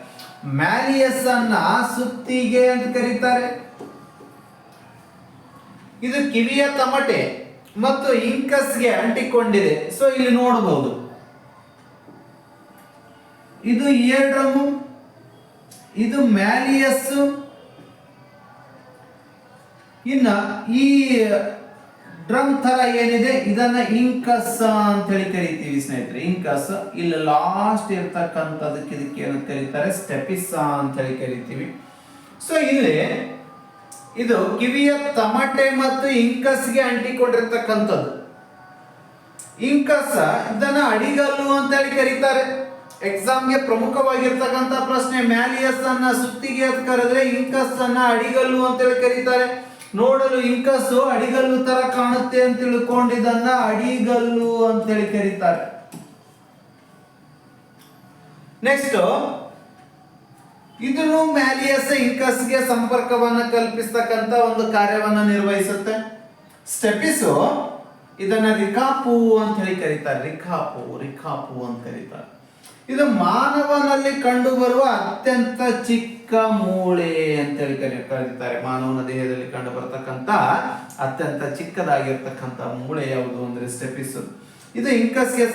ಮ್ಯಾಲಿಯಸ್ ಅನ್ನ ಸುತ್ತಿಗೆ ಅಂತ ಕರೀತಾರೆ. ಇದು ಕಿವಿಯ ತಮಟೆ ಮತ್ತು ಇಂಕಸ್ಗೆ ಅಂಟಿಕೊಂಡಿದೆ. ಸೊ ಇಲ್ಲಿ ನೋಡಬಹುದು, ಇದು ಇಯರ್ ಡ್ರಮ್, ಇದು ಮ್ಯಾಲಿಯಸ್. ಇನ್ನ ಈ ಡ್ರಮ್ ತರ ಏನಿದೆ ಇದನ್ನ ಇಂಕಸ್ ಅಂತ ಹೇಳಿ ಕರಿತೀವಿ ಸ್ನೇಹಿತರೆ. ಇಂಕಸ್. ಇಲ್ಲಿ ಲಾಸ್ಟ್ ಇರ್ತಕ್ಕಂಥದಕ್ಕೆ ಇದಕ್ಕೆ ಏನಂತ ಕರೀತಾರೆ, ಸ್ಟೆಪಿಸ್ ಅಂತ ಹೇಳಿ ಕರಿತೀವಿ. ಸೊ ಇಲ್ಲಿ ಇದು ಕಿವಿಯ ತಮಟೆ ಮತ್ತು ಇಂಕಸ್ಗೆ ಅಂಟಿಕೊಂಡಿರ್ತಕ್ಕಂಥದ್ದು. ಇಂಕಸ್ ಇದನ್ನ ಅಡಿಗಲ್ಲು ಅಂತ ಹೇಳಿ ಕರೀತಾರೆ. ಎಕ್ಸಾಮ್ಗೆ ಪ್ರಮುಖವಾಗಿರ್ತಕ್ಕಂಥ ಪ್ರಶ್ನೆ, ಮ್ಯಾಲಿಯಸ್ ಅನ್ನ ಸುತ್ತಿಗೆ ಅಂತ ಕರೆದ್ರೆ ಇಂಕಸ್ ಅನ್ನ ಅಡಿಗಲ್ಲು ಅಂತ ಹೇಳಿ ಕರೀತಾರೆ. ನೋಡಲು ಇಂಕಸ್ಸು ಅಡಿಗಲ್ಲು ತರ ಕಾಣುತ್ತೆ ಅಂತ ತಿಳ್ಕೊಂಡಿದ್ದನ್ನ ಅಡಿಗಲ್ಲು ಅಂತ ಹೇಳಿ ಕರೀತಾರೆ. ನೆಕ್ಸ್ಟ್ ಇದನ್ನು ಮ್ಯಾಲಿಯಸ್ ಇಂಕಸ್ಗೆ ಸಂಪರ್ಕವನ್ನ ಕಲ್ಪಿಸ್ತಕ್ಕಂತ ಒಂದು ಕಾರ್ಯವನ್ನ ನಿರ್ವಹಿಸುತ್ತೆ. ಸ್ಟೆಪಿಸ್ ಇದನ್ನ ರಿಕಾಪು ಅಂತ ಹೇಳಿ ಕರೀತಾರೆ. ರಿಕಾಪು ಅಂತ ಕರೀತಾರೆ. ಇದು ಮಾನವನಲ್ಲಿ ಕಂಡು ಬರುವ ಅತ್ಯಂತ ಚಿಕ್ಕ ಮೂಳೆ ಅಂತ ಹೇಳಿ ಕರೀತಾರೆ. ಮಾನವನ ದೇಹದಲ್ಲಿ ಕಂಡು ಬರ್ತಕ್ಕಂತ ಅತ್ಯಂತ ಚಿಕ್ಕದಾಗಿರ್ತಕ್ಕಂಥ ಮೂಳೆ ಯಾವುದು ಅಂದ್ರೆ ಸ್ಟೆಪಿಸ್. ಇದು ಇಂಕಸ್ಗೆ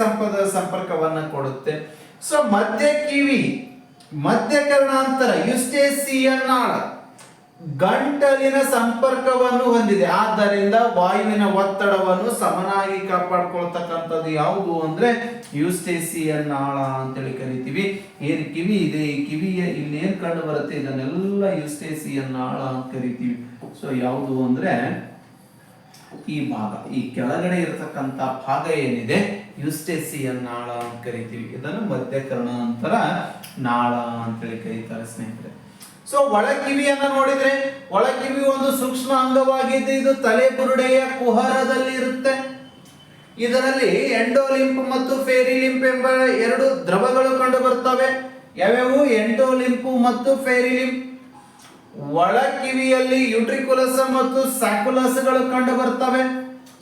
ಸಂಪರ್ಕವನ್ನ ಕೊಡುತ್ತೆ. ಸೊ ಮಧ್ಯ ಕಿವಿ, ಮಧ್ಯಕರ್ಣಾಂತರ, ಯುಸ್ಟೇಸಿಯನ್ ನಾಳ ಗಂಟಲಿನ ಸಂಪರ್ಕವನ್ನು ಹೊಂದಿದೆ. ಆದ್ದರಿಂದ ವಾಯುವಿನ ಒತ್ತಡವನ್ನು ಸಮನಾಗಿ ಕಾಪಾಡ್ಕೊಳ್ತಕ್ಕಂಥದ್ದು ಯಾವುದು ಅಂದ್ರೆ ಯುಸ್ಟೇಸಿಯನ್ ನಾಳ ಅಂತೇಳಿ ಕರಿತೀವಿ. ಏನ್ ಕಿವಿ ಇದೆ, ಈ ಕಿವಿಯ ಇಲ್ಲಿ ಏನ್ ಕಂಡು ಬರುತ್ತೆ ಇದನ್ನೆಲ್ಲ ಯುಸ್ಟೇಸಿಯನ್ ನಾಳ ಅಂತ ಕರಿತೀವಿ. ಸೊ ಯಾವುದು ಅಂದ್ರೆ ಈ ಭಾಗ, ಈ ಕೆಳಗಡೆ ಇರತಕ್ಕಂತ ಭಾಗ ಏನಿದೆ ಯುಸ್ಟೇಸಿಯನ್ ನಾಳ ಅಂತ ಕರಿತೀವಿ. ಇದನ್ನು ಮಧ್ಯಕರ್ಣಾಂತರ ನಾಳ ಅಂತೇಳಿ ಕರೀತಾರೆ ಸ್ನೇಹಿತರೆ. ಸೊ ಒಳಕಿವಿಯನ್ನ ನೋಡಿದ್ರೆ, ಒಳಕಿವಿ ಒಂದು ಸೂಕ್ಷ್ಮ ಅಂಗವಾಗಿದ್ದು ಇದು ತಲೆಬುರುಡೆಯ ಕುಹರದಲ್ಲಿ ಇರುತ್ತೆ. ಇದರಲ್ಲಿ ಎಂಡೋಲಿಂಪ್ ಮತ್ತು ಫೇರಿಲಿಂಪ್ ಎಂಬ 2 ದ್ರವಗಳು ಕಂಡು ಬರ್ತವೆ. ಯಾವ್ಯಾವು? ಎಂಡೋಲಿಂಪು ಮತ್ತು ಫೇರಿಲಿಂಪ್. ಒಳಕಿವಿಯಲ್ಲಿ ಯುಟ್ರಿಕುಲಸ್ ಮತ್ತು ಸ್ಯಾಕುಲಸ್ಗಳು ಕಂಡು ಬರ್ತವೆ.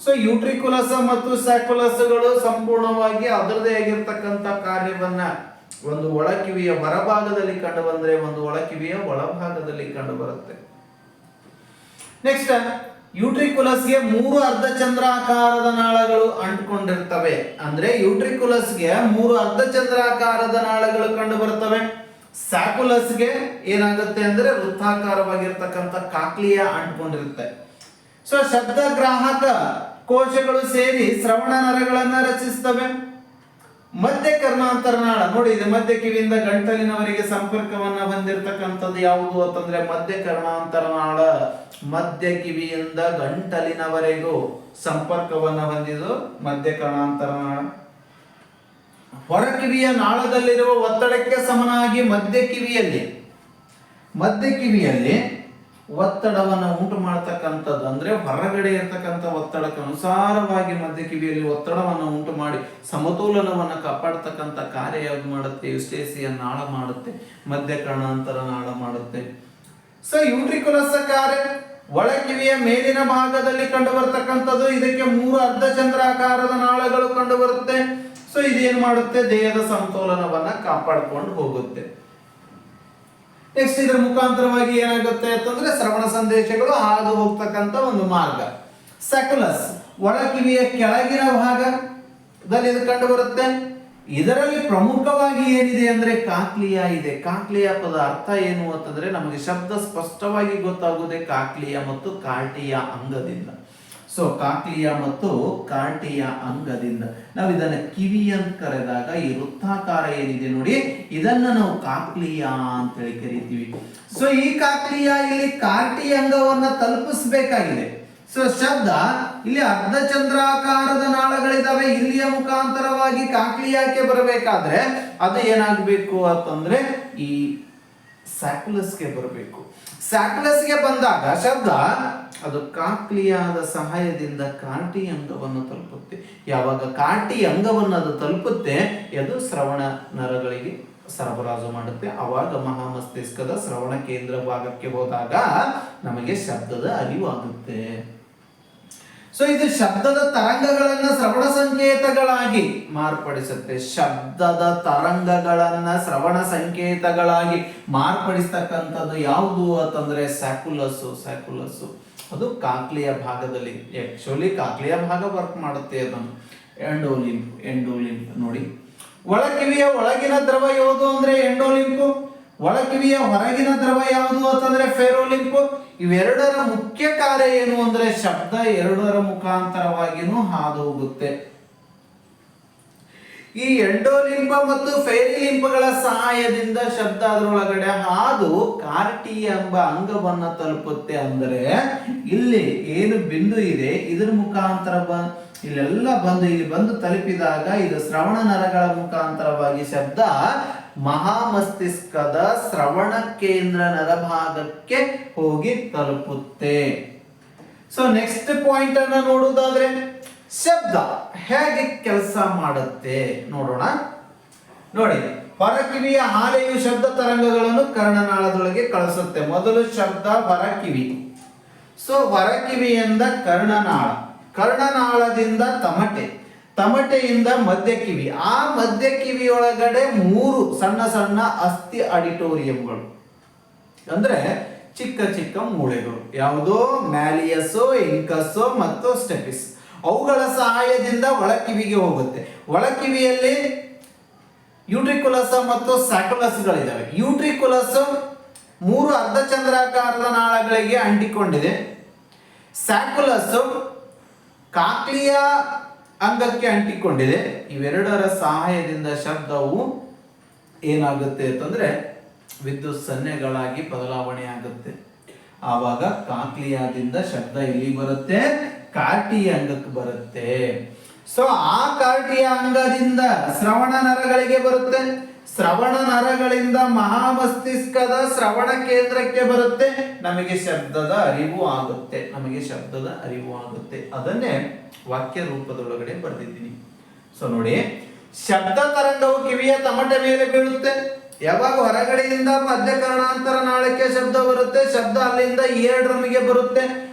ಸೊ ಯುಟ್ರಿಕುಲಸ್ ಮತ್ತು ಸ್ಯಾಕುಲಸ್ಗಳು ಸಂಪೂರ್ಣವಾಗಿ ಅದರದೇ ಆಗಿರ್ತಕ್ಕಂಥ ಕಾರ್ಯವನ್ನ ಒಂದು ಒಳಕಿವಿಯ ಹೊರಭಾಗದಲ್ಲಿ ಕಂಡು ಬಂದ್ರೆ, ಒಂದು ಒಳಕಿವಿಯ ಒಳಭಾಗದಲ್ಲಿ ಕಂಡು ಬರುತ್ತೆ. ನೆಕ್ಸ್ಟ್ ಯೂಟ್ರಿಕುಲಸ್ಗೆ 3 ಅರ್ಧಚಂದ್ರಾಕಾರದ ನಾಳಗಳು ಅಂಟ್ಕೊಂಡಿರ್ತವೆ. ಅಂದ್ರೆ ಯೂಟ್ರಿಕುಲಸ್ಗೆ 3 ಅರ್ಧಚಂದ್ರಾಕಾರದ ನಾಳಗಳು ಕಂಡು ಬರ್ತವೆ. ಸ್ಯಾಕುಲಸ್ಗೆ ಏನಾಗುತ್ತೆ ಅಂದ್ರೆ ವೃತ್ತಾಕಾರವಾಗಿರ್ತಕ್ಕಂಥ ಕಾಕ್ಲಿಯ ಅಂಟ್ಕೊಂಡಿರುತ್ತೆ. ಸೊ ಶಬ್ದ ಗ್ರಾಹಕ ಕೋಶಗಳು ಸೇರಿ ಶ್ರವಣ ನರಗಳನ್ನ ರಚಿಸ್ತವೆ. ಮಧ್ಯ ಕರ್ಣಾಂತರ ನಾಳ ನೋಡಿ, ಇದು ಮಧ್ಯ ಕಿವಿಯಿಂದ ಗಂಟಲಿನವರೆಗೆ ಸಂಪರ್ಕವನ್ನ ಹೊಂದಿರತಕ್ಕಂಥದ್ದು ಯಾವುದು ಅಂತಂದ್ರೆ ಮಧ್ಯ ಕರ್ಣಾಂತರ ನಾಳ. ಮಧ್ಯ ಕಿವಿಯಿಂದ ಗಂಟಲಿನವರೆಗೂ ಸಂಪರ್ಕವನ್ನ ಹೊಂದಿದ್ದು ಮಧ್ಯ ಕರ್ಣಾಂತರ ನಾಳ. ಹೊರ ಕಿವಿಯ ನಾಳದಲ್ಲಿರುವ ಒತ್ತಡಕ್ಕೆ ಸಮನಾಗಿ ಮಧ್ಯ ಕಿವಿಯಲ್ಲಿ ಒತ್ತಡವನ್ನು ಉಂಟು ಮಾಡತಕ್ಕಂಥದ್ದು ಅಂದ್ರೆ ಹೊರಗಡೆ ಇರತಕ್ಕಂಥ ಒತ್ತಡಕ್ಕೆ ಅನುಸಾರವಾಗಿ ಮಧ್ಯ ಕಿವಿಯಲ್ಲಿ ಒತ್ತಡವನ್ನು ಉಂಟು ಮಾಡಿ ಸಮತೋಲನವನ್ನು ಕಾಪಾಡತಕ್ಕಂಥ ಕಾರ್ಯ ಯಾವ್ದು ಮಾಡುತ್ತೆ? ಯುಸ್ಟೇಸಿಯ ನಾಳ ಮಾಡುತ್ತೆ, ಮಧ್ಯ ಕರ್ಣಾಂತರ ನಾಳ ಮಾಡುತ್ತೆ. ಸೊ ಯೂಟ್ರಿಕುಲಸ್ ಕಾರ್ಯ ಒಳ ಕಿವಿಯ ಮೇಲಿನ ಭಾಗದಲ್ಲಿ ಕಂಡು ಬರ್ತಕ್ಕಂಥದ್ದು. ಇದಕ್ಕೆ 3 ಅರ್ಧಚಂದ್ರಾಕಾರದ ನಾಳಗಳು ಕಂಡು ಬರುತ್ತೆ. ಸೊ ಇದೇನ್ ಮಾಡುತ್ತೆ? ದೇಹದ ಸಮತೋಲನವನ್ನ ಕಾಪಾಡಿಕೊಂಡು ಹೋಗುತ್ತೆ. ನೆಕ್ಸ್ಟ್ ಇದರ ಮುಖಾಂತರವಾಗಿ ಏನಾಗುತ್ತೆ ಅಂತಂದ್ರೆ ಶ್ರವಣ ಸಂದೇಶಗಳು ಹಾದು ಹೋಗ್ತಕ್ಕಂಥ ಒಂದು ಮಾರ್ಗ. ಸ್ಯಾಕುಲಸ್ ಒಳ ಕಿವಿಯ ಕೆಳಗಿನ ಭಾಗದಲ್ಲಿ ಇದು ಕಂಡು ಬರುತ್ತೆ. ಇದರಲ್ಲಿ ಪ್ರಮುಖವಾಗಿ ಏನಿದೆ ಅಂದ್ರೆ ಕಾಕ್ಲಿಯ ಇದೆ. ಕಾಕ್ಲಿಯ ಪದ ಅರ್ಥ ಏನು ಅಂತಂದ್ರೆ ನಮಗೆ ಶಬ್ದ ಸ್ಪಷ್ಟವಾಗಿ ಗೊತ್ತಾಗುವುದೇ ಕಾಕ್ಲಿಯ ಮತ್ತು ಕಾರ್ಟಿಯ ಅಂಗದಿಂದ. ಸೊ ಕಾಕ್ಲಿಯ ಮತ್ತು ಕಾರ್ಟಿಯ ಅಂಗದಿಂದ ನಾವು ಇದನ್ನ ಕಿವಿ ಅಂತ ಕರೆದಾಗ ಈ ವೃತ್ತಾಕಾರ ಏನಿದೆ ನೋಡಿ, ಇದನ್ನ ನಾವು ಕಾಕ್ಲಿಯ ಅಂತ ಹೇಳಿ ಕರಿತೀವಿ. ಸೊ ಈ ಕಾಕ್ಲಿಯ ಇಲ್ಲಿ ಕಾರ್ಟಿ ಅಂಗವನ್ನ ತಲುಪಿಸಬೇಕಾಗಿದೆ. ಸೊ ಶಬ್ದ ಇಲ್ಲಿ ಅರ್ಧಚಂದ್ರಾಕಾರದ ನಾಳಗಳಿದಾವೆ. ಇಲ್ಲಿಯ ಮುಖಾಂತರವಾಗಿ ಕಾಕ್ಲಿಯಾಕ್ಕೆ ಬರಬೇಕಾದ್ರೆ ಅದು ಏನಾಗಬೇಕು ಅಂತಂದ್ರೆ ಈ ಸ್ಯಾಕುಲಸ್ಗೆ ಬರಬೇಕು. ಸ್ಯಾಕುಲಸ್ಗೆ ಬಂದಾಗ ಶಬ್ದ ಅದು ಕಾಕ್ಲಿಯಾದ ಸಹಾಯದಿಂದ ಕಾರ್ಟಿ ಅಂಗವನ್ನು ತಲುಪುತ್ತೆ. ಯಾವಾಗ ಕಾರ್ಟಿ ಅಂಗವನ್ನು ಅದು ತಲುಪುತ್ತೆ, ಅದು ಶ್ರವಣ ನರಗಳಿಗೆ ಸರಬರಾಜು ಮಾಡುತ್ತೆ. ಅವಾಗ ಮಹಾಮಸ್ತಿಷ್ಕದ ಶ್ರವಣ ಕೇಂದ್ರ ಭಾಗಕ್ಕೆ ಹೋದಾಗ ನಮಗೆ ಶಬ್ದದ ಅರಿವಾಗುತ್ತೆ. ಸೊ ಇದು ಶಬ್ದದ ತರಂಗಗಳನ್ನ ಶ್ರವಣ ಸಂಕೇತಗಳಾಗಿ ಮಾರ್ಪಡಿಸುತ್ತೆ. ಶಬ್ದದ ತರಂಗಗಳನ್ನ ಶ್ರವಣ ಸಂಕೇತಗಳಾಗಿ ಮಾರ್ಪಡಿಸ್ತಕ್ಕಂಥದ್ದು ಯಾವುದು ಅಂತಂದ್ರೆ ಸ್ಯಾಕುಲಸ್. ಅದು ಕಾಕ್ಲಿಯ ಭಾಗದಲ್ಲಿ, ಆಕ್ಚುಲಿ ಕಾಕ್ಲಿಯ ಭಾಗ ವರ್ಕ್ ಮಾಡುತ್ತೆ. ಅದನ್ನು ಎಂಡೋಲಿಂಪ್ ನೋಡಿ. ಒಳಕಿವಿಯ ಒಳಗಿನ ದ್ರವ ಯಾವುದು ಅಂದ್ರೆ ಎಂಡೋಲಿಂಪು. ಒಳಕಿವಿಯ ಹೊರಗಿನ ದ್ರವ ಯಾವುದು ಅಂತಂದ್ರೆ ಫೆರೋಲಿಂಪು. ಇವೆರಡರ ಮುಖ್ಯ ಕಾರ್ಯ ಏನು ಅಂದ್ರೆ ಶಬ್ದ ಎರಡರ ಮುಖಾಂತರವಾಗಿನೂ ಹಾದು ಹೋಗುತ್ತೆ. ಈ ಎಂಡೋಲಿಂಪ ಮತ್ತು ಫೇರಿಲಿಂಪಗಳ ಸಹಾಯದಿಂದ ಶಬ್ದ ಅದರೊಳಗಡೆ ಹಾದು ಕಾರ್ಟಿ ಎಂಬ ಅಂಗವನ್ನ ತಲುಪುತ್ತೆ. ಅಂದರೆ ಇಲ್ಲಿ ಏನು ಬಿಂದು ಇದೆ ಇದರ ಮುಖಾಂತರ ಇಲ್ಲೆಲ್ಲ ಇಲ್ಲಿ ಬಂದು ತಲುಪಿದಾಗ ಇದು ಶ್ರವಣ ನರಗಳ ಮುಖಾಂತರವಾಗಿ ಶಬ್ದ ಮಹಾಮಸ್ತಿಷ್ಕದ ಶ್ರವಣ ಕೇಂದ್ರ ನರಭಾಗಕ್ಕೆ ಹೋಗಿ ತಲುಪುತ್ತೆ. ಸೊ ನೆಕ್ಸ್ಟ್ ಪಾಯಿಂಟ್ ಅನ್ನ ನೋಡುವುದಾದ್ರೆ ಶಬ್ದ ಹೇಗೆ ಕೆಲಸ ಮಾಡುತ್ತೆ ನೋಡೋಣ. ನೋಡಿ, ಹೊರಕಿವಿಯ ಹಾಲೆಯು ಶಬ್ದ ತರಂಗಗಳನ್ನು ಕರ್ಣನಾಳದೊಳಗೆ ಕಳಿಸುತ್ತೆ. ಮೊದಲು ಶಬ್ದ ಹೊರಕಿವಿ. ಸೊ ಹೊರಕಿವಿಯಿಂದ ಕರ್ಣನಾಳದಿಂದ ತಮಟೆಯಿಂದ ಮಧ್ಯಕಿವಿ. ಆ ಮಧ್ಯಕಿವಿಯೊಳಗಡೆ 3 ಸಣ್ಣ ಸಣ್ಣ ಅಸ್ಥಿ ಆಡಿಟೋರಿಯಂಗಳು ಅಂದ್ರೆ ಚಿಕ್ಕ ಚಿಕ್ಕ ಮೂಳೆಗಳು. ಯಾವುದೋ ಮ್ಯಾಲಿಯಸ್ಸೋ, ಇಂಕಸ್ಸೋ ಮತ್ತು ಸ್ಟೆಪಿಸ್. ಅವುಗಳ ಸಹಾಯದಿಂದ ಒಳಕಿವಿಗೆ ಹೋಗುತ್ತೆ. ಒಳಕಿವಿಯಲ್ಲಿ ಯೂಟ್ರಿಕುಲಸ್ ಮತ್ತು ಸ್ಯಾಕುಲಸ್ಗಳಿದ್ದಾವೆ. ಯೂಟ್ರಿಕುಲಸ್ 3 ಅರ್ಧಚಂದ್ರಾಕಾರದ ನಾಳಗಳಿಗೆ ಅಂಟಿಕೊಂಡಿದೆ. ಸ್ಯಾಕುಲಸ್ ಕಾಕ್ಲಿಯ ಅಂಗಕ್ಕೆ ಅಂಟಿಕೊಂಡಿದೆ. ಇವೆರಡರ ಸಹಾಯದಿಂದ ಶಬ್ದವು ಏನಾಗುತ್ತೆ ಅಂತಂದ್ರೆ ವಿದ್ಯುತ್ ಸನ್ನೆಗಳಾಗಿ ಬದಲಾವಣೆ ಆಗುತ್ತೆ. ಆವಾಗ ಕಾಕ್ಲಿಯಾದಿಂದ ಶಬ್ದ ಇಲ್ಲಿ ಬರುತ್ತೆ, ಕಾರ್ಟಿಯ ಅಂಗಕ್ಕೆ ಬರುತ್ತೆ. ಸೊ ಆ ಕಾರ್ಟಿಯ ಅಂಗದಿಂದ ಶ್ರವಣ ನರಗಳಿಗೆ ಬರುತ್ತೆ. ಶ್ರವಣ ನರಗಳಿಂದ ಮಹಾಮಸ್ತಿಷ್ಕದ ಶ್ರವಣ ಕೇಂದ್ರಕ್ಕೆ ಬರುತ್ತೆ. ನಮಗೆ ಶಬ್ದದ ಅರಿವು ಆಗುತ್ತೆ. ಅದನ್ನೇ ವಾಕ್ಯ ರೂಪದೊಳಗಡೆ ಬರೆದಿದ್ದೀನಿ. ಸೊ ನೋಡಿ, ಶಬ್ದ ತರಂಗವು ಕಿವಿಯ ತಮಟೆ ಮೇಲೆ ಬೀಳುತ್ತೆ. ಯಾವಾಗ ಹೊರಗಡೆಯಿಂದ ಮಧ್ಯ ಕರ್ಣಾಂತರ ನಾಳಕ್ಕೆ ಶಬ್ದ ಬರುತ್ತೆ, ಶಬ್ದ ಅಲ್ಲಿಂದ ಇಯರ್ ಡ್ರಮ್ಗೆ ಬರುತ್ತೆ.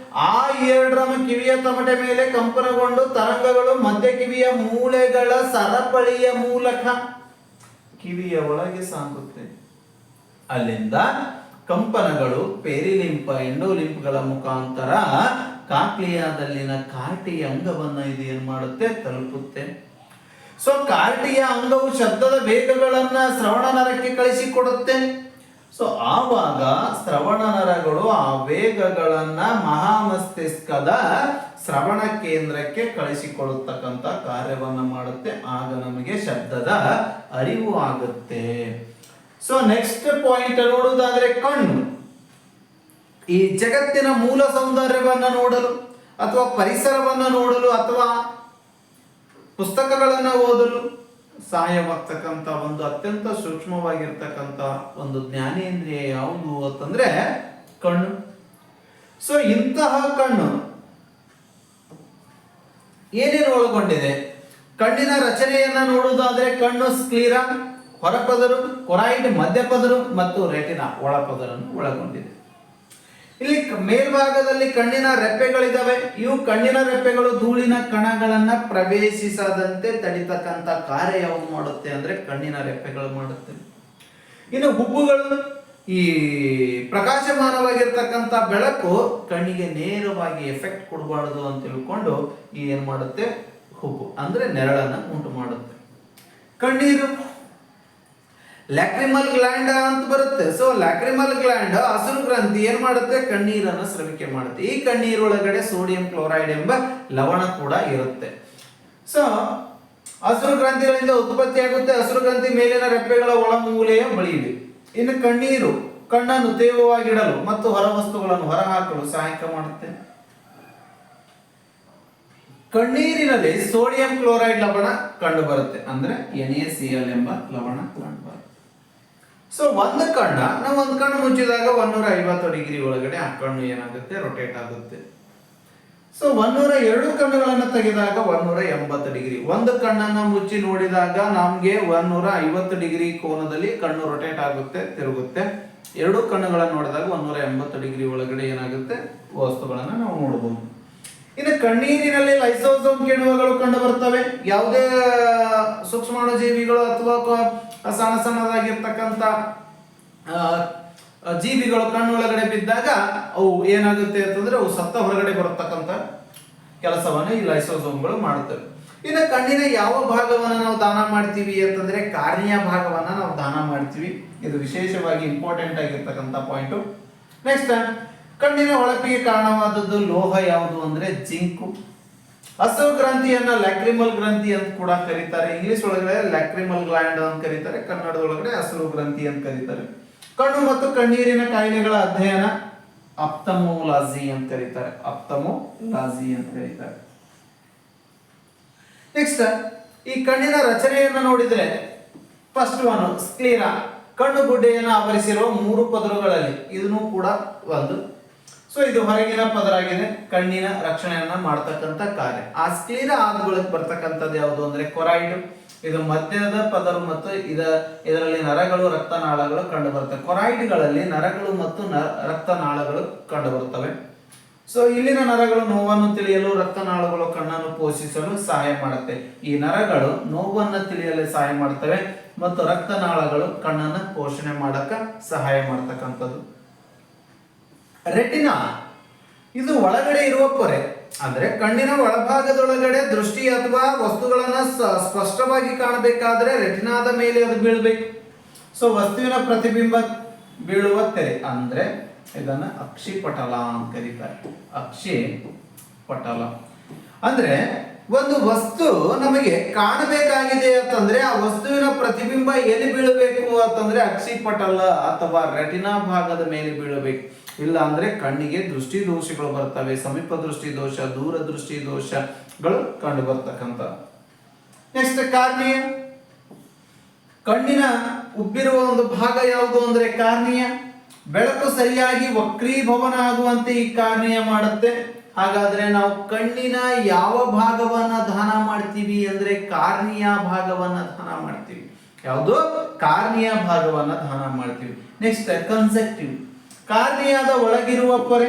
ಆ ಇಯರ್ ಡ್ರಮ್ ಕಿವಿಯ ತಮಟೆ ಮೇಲೆ ಕಂಪನಗೊಂಡು ತರಂಗಗಳು ಮಧ್ಯ ಕಿವಿಯ ಮೂಳೆಗಳ ಸರಪಳಿಯ ಮೂಲಕ ಕಿವಿಯ ಒಳಗೆ ಸಾಗುತ್ತೆ. ಅಲ್ಲಿಂದ ಕಂಪನಗಳು ಪೆರಿಲಿಂಪ, ಎಂಡೋಲಿಂಪ್ಗಳ ಮುಖಾಂತರ ಕಾಕ್ಲಿಯಾದಲ್ಲಿನ ಕಾರ್ಟಿಯ ಅಂಗವನ್ನ ಇದು ಏನ್ ಮಾಡುತ್ತೆ, ತಲುಪುತ್ತೆ. ಸೊ ಕಾರ್ಟಿಯ ಅಂಗವು ಶಬ್ದದ ವೇಗಗಳನ್ನ ಶ್ರವಣ ನರಕ್ಕೆ ಕಳಿಸಿಕೊಡುತ್ತೆ. ಸೊ ಆವಾಗ ಶ್ರವಣ ನರಗಳು ಆ ವೇಗಗಳನ್ನ ಮಹಾಮಸ್ತಿಷ್ಕದ ಶ್ರವಣ ಕೇಂದ್ರಕ್ಕೆ ಕಳಿಸಿಕೊಡುತ್ತಕ್ಕಂತ ಕಾರ್ಯವನ್ನ ಮಾಡುತ್ತೆ. ಆಗ ನಮಗೆ ಶಬ್ದದ ಅರಿವು ಆಗುತ್ತೆ. ಸೊ ನೆಕ್ಸ್ಟ್ ಪಾಯಿಂಟ್ ನೋಡುವುದಾದ್ರೆ ಕಣ್ಣು ಈ ಜಗತ್ತಿನ ಮೂಲ ಸೌಂದರ್ಯವನ್ನ ನೋಡಲು ಅಥವಾ ಪರಿಸರವನ್ನ ನೋಡಲು ಅಥವಾ ಪುಸ್ತಕಗಳನ್ನ ಓದಲು ಸಹಾಯವಾಗ್ತಕ್ಕಂಥ ಒಂದು ಅತ್ಯಂತ ಸೂಕ್ಷ್ಮವಾಗಿರ್ತಕ್ಕಂಥ ಒಂದು ಜ್ಞಾನೇಂದ್ರಿಯ ಯಾವುದು ಅಂತಂದ್ರೆ ಕಣ್ಣು. ಸೊ ಇಂತಹ ಕಣ್ಣು ಏನೇನು ಒಳಗೊಂಡಿದೆ? ಕಣ್ಣಿನ ರಚನೆಯನ್ನ ನೋಡುವುದಾದ್ರೆ ಕಣ್ಣು ಸ್ಕ್ಲೀರಾ ಹೊರಪದರು, ಕೊರಾಯಿಡ್ ಮಧ್ಯಪದರು ಮತ್ತು ರೆಟಿನಾ ಒಳಪದರನ್ನು ಒಳಗೊಂಡಿದೆ. ಇಲ್ಲಿ ಮೇಲ್ಭಾಗದಲ್ಲಿ ಕಣ್ಣಿನ ರೆಪ್ಪೆಗಳಿದಾವೆ. ಇವು ಕಣ್ಣಿನ ರೆಪ್ಪೆಗಳು ಧೂಳಿನ ಕಣಗಳನ್ನ ಪ್ರವೇಶಿಸದಂತೆ ತಡಿತಕ್ಕಂತ ಕಾರ್ಯ ಯಾವುದು ಮಾಡುತ್ತೆ ಅಂದ್ರೆ ಕಣ್ಣಿನ ರೆಪ್ಪೆಗಳು ಮಾಡುತ್ತೆ. ಇನ್ನು ಹುಬ್ಬುಗಳು ಈ ಪ್ರಕಾಶಮಾನವಾಗಿರ್ತಕ್ಕಂಥ ಬೆಳಕು ಕಣ್ಣಿಗೆ ನೇರವಾಗಿ ಎಫೆಕ್ಟ್ ಕೊಡಬಾರದು ಅಂತ ತಿಳ್ಕೊಂಡು ಏನ್ ಮಾಡುತ್ತೆ, ಹುಬ್ಬು ಅಂದ್ರೆ ನೆರಳನ್ನ ಉಂಟು ಮಾಡುತ್ತೆ. ಕಣ್ಣೀರು ಲ್ಯಾಕ್ರಿಮಲ್ ಗ್ಲ್ಯಾಂಡ್ ಅಂತ ಬರುತ್ತೆ. ಸೊ ಲ್ಯಾಕ್ರಿಮಲ್ ಗ್ಲ್ಯಾಂಡ್ ಹಸಿರು ಗ್ರಂಥಿ ಏನ್ ಮಾಡುತ್ತೆ, ಕಣ್ಣೀರನ್ನ ಸ್ರವಿಕೆ ಮಾಡುತ್ತೆ. ಈ ಕಣ್ಣೀರೊಳಗಡೆ ಸೋಡಿಯಂ ಕ್ಲೋರೈಡ್ ಎಂಬ ಲವಣ ಕೂಡ ಇರುತ್ತೆ. ಸೊ ಹಸಿರು ಗ್ರಂಥಿಗಳಿಂದ ಉತ್ಪತ್ತಿಯಾಗುತ್ತೆ. ಹಸಿರು ಗ್ರಂಥಿ ಮೇಲಿನ ರೆಪ್ಪೆಗಳ ಒಳಮೂಲೆಯ ಬಳಿ ಇದೆ. ಇನ್ನು ಕಣ್ಣೀರು ಕಣ್ಣನ್ನು ತೇವವಾಗಿಡಲು ಮತ್ತು ಹೊರ ವಸ್ತುಗಳನ್ನು ಹೊರಹಾಕಲು ಸಹಾಯಕ ಮಾಡುತ್ತೆ. ಕಣ್ಣೀರಿನಲ್ಲಿ ಸೋಡಿಯಂ ಕ್ಲೋರೈಡ್ ಲವಣ ಕಂಡು ಬರುತ್ತೆ, ಅಂದ್ರೆ NaCl ಎಂಬ ಲವಣ ಕಂಡು ಬರುತ್ತೆ. ಸೊ ಒಂದು ಕಣ್ಣು ಮುಚ್ಚಿದಾಗ 150 ಡಿಗ್ರಿ ಒಳಗಡೆ ಆ ಕಣ್ಣು ಏನಾಗುತ್ತೆ, ರೊಟೇಟ್ ಆಗುತ್ತೆ. ಸೊ 102 ಕಣ್ಣುಗಳನ್ನು ತೆಗೆದಾಗ 180 ಡಿಗ್ರಿ. ಒಂದು ಕಣ್ಣನ್ನ ಮುಚ್ಚಿ ನೋಡಿದಾಗ ನಮ್ಗೆ 150 ಡಿಗ್ರಿ ಕೋನದಲ್ಲಿ ಕಣ್ಣು ರೊಟೇಟ್ ಆಗುತ್ತೆ, ತಿರುಗುತ್ತೆ. ಎರಡು ಕಣ್ಣುಗಳನ್ನು ನೋಡಿದಾಗ 180 ಡಿಗ್ರಿ ಒಳಗಡೆ ಏನಾಗುತ್ತೆ, ವಸ್ತುಗಳನ್ನ ನಾವು ನೋಡಬಹುದು. ಇನ್ನು ಕಣ್ಣೀರಿನಲ್ಲಿ ಲೈಸೋಸೋಮ್ ಕಿಣ್ವಗಳು ಕಂಡು ಬರ್ತವೆ. ಯಾವುದೇ ಸೂಕ್ಷ್ಮಾಣುಜೀವಿಗಳು ಅಥವಾ ಸಣ್ಣದಾಗಿರ್ತಕ್ಕಂಥ ಜೀವಿಗಳು ಕಣ್ಣೊಳಗಡೆ ಬಿದ್ದಾಗ ಅವು ಏನಾಗುತ್ತೆ ಅಂತಂದ್ರೆ ಅವು ಸತ್ತ ಹೊರಗಡೆ ಬರತಕ್ಕಂಥ ಕೆಲಸವನ್ನ ಈ ಲೈಸೋಸೋಮ್ಗಳು ಮಾಡುತ್ತವೆ. ಇನ್ನು ಕಣ್ಣಿನ ಯಾವ ಭಾಗವನ್ನ ನಾವು ದಾನ ಮಾಡ್ತೀವಿ ಅಂತಂದ್ರೆ ಕಾರ್ನಿಯ ಭಾಗವನ್ನ ನಾವು ದಾನ ಮಾಡ್ತೀವಿ. ಇದು ವಿಶೇಷವಾಗಿ ಇಂಪಾರ್ಟೆಂಟ್ ಆಗಿರ್ತಕ್ಕಂಥ ಪಾಯಿಂಟ್. ನೆಕ್ಸ್ಟ್, ಕಣ್ಣಿನ ಹೊಳಪಿಗೆ ಕಾರಣವಾದದ್ದು ಲೋಹ ಯಾವುದು ಅಂದ್ರೆ ಜಿಂಕು. ಹಸಿರು ಗ್ರಂಥಿಯನ್ನ ಲ್ಯಾಕ್ರಿಮಲ್ ಗ್ರಂಥಿ ಅಂತ ಕೂಡ ಕರೀತಾರೆ. ಇಂಗ್ಲಿಷ್ ಒಳಗಡೆ ಲ್ಯಾಕ್ರಿಮಲ್ ಗ್ಲ್ಯಾಂಡ್ ಅಂತ ಕರೀತಾರೆ, ಕನ್ನಡದೊಳಗಡೆ ಹಸಿರು ಗ್ರಂಥಿ ಅಂತ ಕರೀತಾರೆ. ಕಣ್ಣು ಮತ್ತು ಕಣ್ಣೀರಿನ ಕಾಯಿಲೆಗಳ ಅಧ್ಯಯನ ಆಪ್ಥಮೋಲಾಜಿ ಅಂತ ಕರೀತಾರೆ. ಆಪ್ಥಮೋಲಾಜಿ ಅಂತ ಕರೀತಾರೆ. ನೆಕ್ಸ್ಟ್, ಈ ಕಣ್ಣಿನ ರಚನೆಯನ್ನು ನೋಡಿದ್ರೆ ಫಸ್ಟ್ ಒನ್ ಸ್ಕ್ಲೀರಾ, ಕಣ್ಣು ಗುಡ್ಡೆಯನ್ನು ಆವರಿಸಿರುವ 3 ಪದರುಗಳಲ್ಲಿ ಇದನ್ನು ಕೂಡ ಒಂದು. ಸೊ ಇದು ಹೊರಗಿನ ಪದರ ಆಗಿದೆ, ಕಣ್ಣಿನ ರಕ್ಷಣೆಯನ್ನ ಮಾಡತಕ್ಕಂತ ಕಾರ್ಯ. ಆ ಸ್ಕ್ಲೀರಾ ಆದಗಳಿಗೆ ಬರ್ತಕ್ಕಂಥದ್ದು ಯಾವುದು ಅಂದ್ರೆ ಕೊರಾಯ್ಡ್. ಇದು ಮಧ್ಯದ ಪದರು ಮತ್ತು ಇದರಲ್ಲಿ ನರಗಳು ರಕ್ತನಾಳಗಳು ಕಂಡು ಬರ್ತವೆ. ಕೊರಾಯ್ಡ್ಗಳಲ್ಲಿ ನರಗಳು ಮತ್ತು ರಕ್ತನಾಳಗಳು ಕಂಡು ಬರುತ್ತವೆ. ಸೊ ಇಲ್ಲಿನ ನರಗಳು ನೋವನ್ನು ತಿಳಿಯಲು, ರಕ್ತನಾಳಗಳು ಕಣ್ಣನ್ನು ಪೋಷಿಸಲು ಸಹಾಯ ಮಾಡುತ್ತೆ. ಈ ನರಗಳು ನೋವನ್ನು ತಿಳಿಯಲು ಸಹಾಯ ಮಾಡ್ತವೆ ಮತ್ತು ರಕ್ತನಾಳಗಳು ಕಣ್ಣನ್ನು ಪೋಷಣೆ ಮಾಡಕ ಸಹಾಯ ಮಾಡ್ತಕ್ಕಂಥದ್ದು. ರೆಟಿನಾ ಇದು ಒಳಗಡೆ ಇರುವ ಪೊರೆ, ಅಂದ್ರೆ ಕಣ್ಣಿನ ಒಳಭಾಗದೊಳಗಡೆ ದೃಷ್ಟಿ ಅಥವಾ ವಸ್ತುಗಳನ್ನ ಸ್ಪಷ್ಟವಾಗಿ ಕಾಣಬೇಕಾದ್ರೆ ರೆಟಿನಾದ ಮೇಲೆ ಅದು ಬೀಳ್ಬೇಕು. ಸೊ ವಸ್ತುವಿನ ಪ್ರತಿಬಿಂಬ ಬೀಳುವ ತೆರೆ ಅಂದ್ರೆ ಇದನ್ನ ಅಕ್ಷಿಪಟಲ ಅಂತ ಕರೀತಾರೆ. ಅಕ್ಷಿಪಟಲ ಅಂದ್ರೆ ಒಂದು ವಸ್ತು ನಮಗೆ ಕಾಣಬೇಕಾಗಿದೆ ಅಂತಂದ್ರೆ ಆ ವಸ್ತುವಿನ ಪ್ರತಿಬಿಂಬ ಎಲ್ಲಿ ಬೀಳಬೇಕು ಅಂತಂದ್ರೆ ಅಕ್ಷಿಪಟಲ ಅಥವಾ ರೆಟಿನಾ ಭಾಗದ ಮೇಲೆ ಬೀಳಬೇಕು. ಇಲ್ಲ ಅಂದ್ರೆ ಕಣ್ಣಿಗೆ ದೃಷ್ಟಿ ದೋಷಗಳು ಬರ್ತವೆ. ಸಮೀಪ ದೃಷ್ಟಿ ದೋಷ, ದೂರ ದೃಷ್ಟಿ ದೋಷಗಳು ಕಂಡು ಬರ್ತಕ್ಕಂಥ. Next, cornea. ಕಣ್ಣಿನ ಉಬ್ಬಿರುವ ಒಂದು ಭಾಗ ಯಾವುದು ಅಂದ್ರೆ ಕಾರ್ನಿಯ. ಬೆಳಕು ಸರಿಯಾಗಿ ವಕ್ರೀಭವನ ಆಗುವಂತೆ ಈ ಕಾರ್ನಿಯ ಮಾಡುತ್ತೆ. ಹಾಗಾದ್ರೆ ನಾವು ಕಣ್ಣಿನ ಯಾವ ಭಾಗವನ್ನ ದಾನ ಮಾಡ್ತೀವಿ ಅಂದ್ರೆ ಕಾರ್ನಿಯ ಭಾಗವನ್ನ ದಾನ ಮಾಡ್ತೀವಿ. ಯಾವುದು? ಕಾರ್ನಿಯ ಭಾಗವನ್ನ ದಾನ ಮಾಡ್ತೀವಿ. ನೆಕ್ಸ್ಟ್, ಕನ್ಸೆಕ್ಟಿವ್. ಕಾರ್ನಿಯಾದ ಒಳಗಿರುವ ಪೊರೆ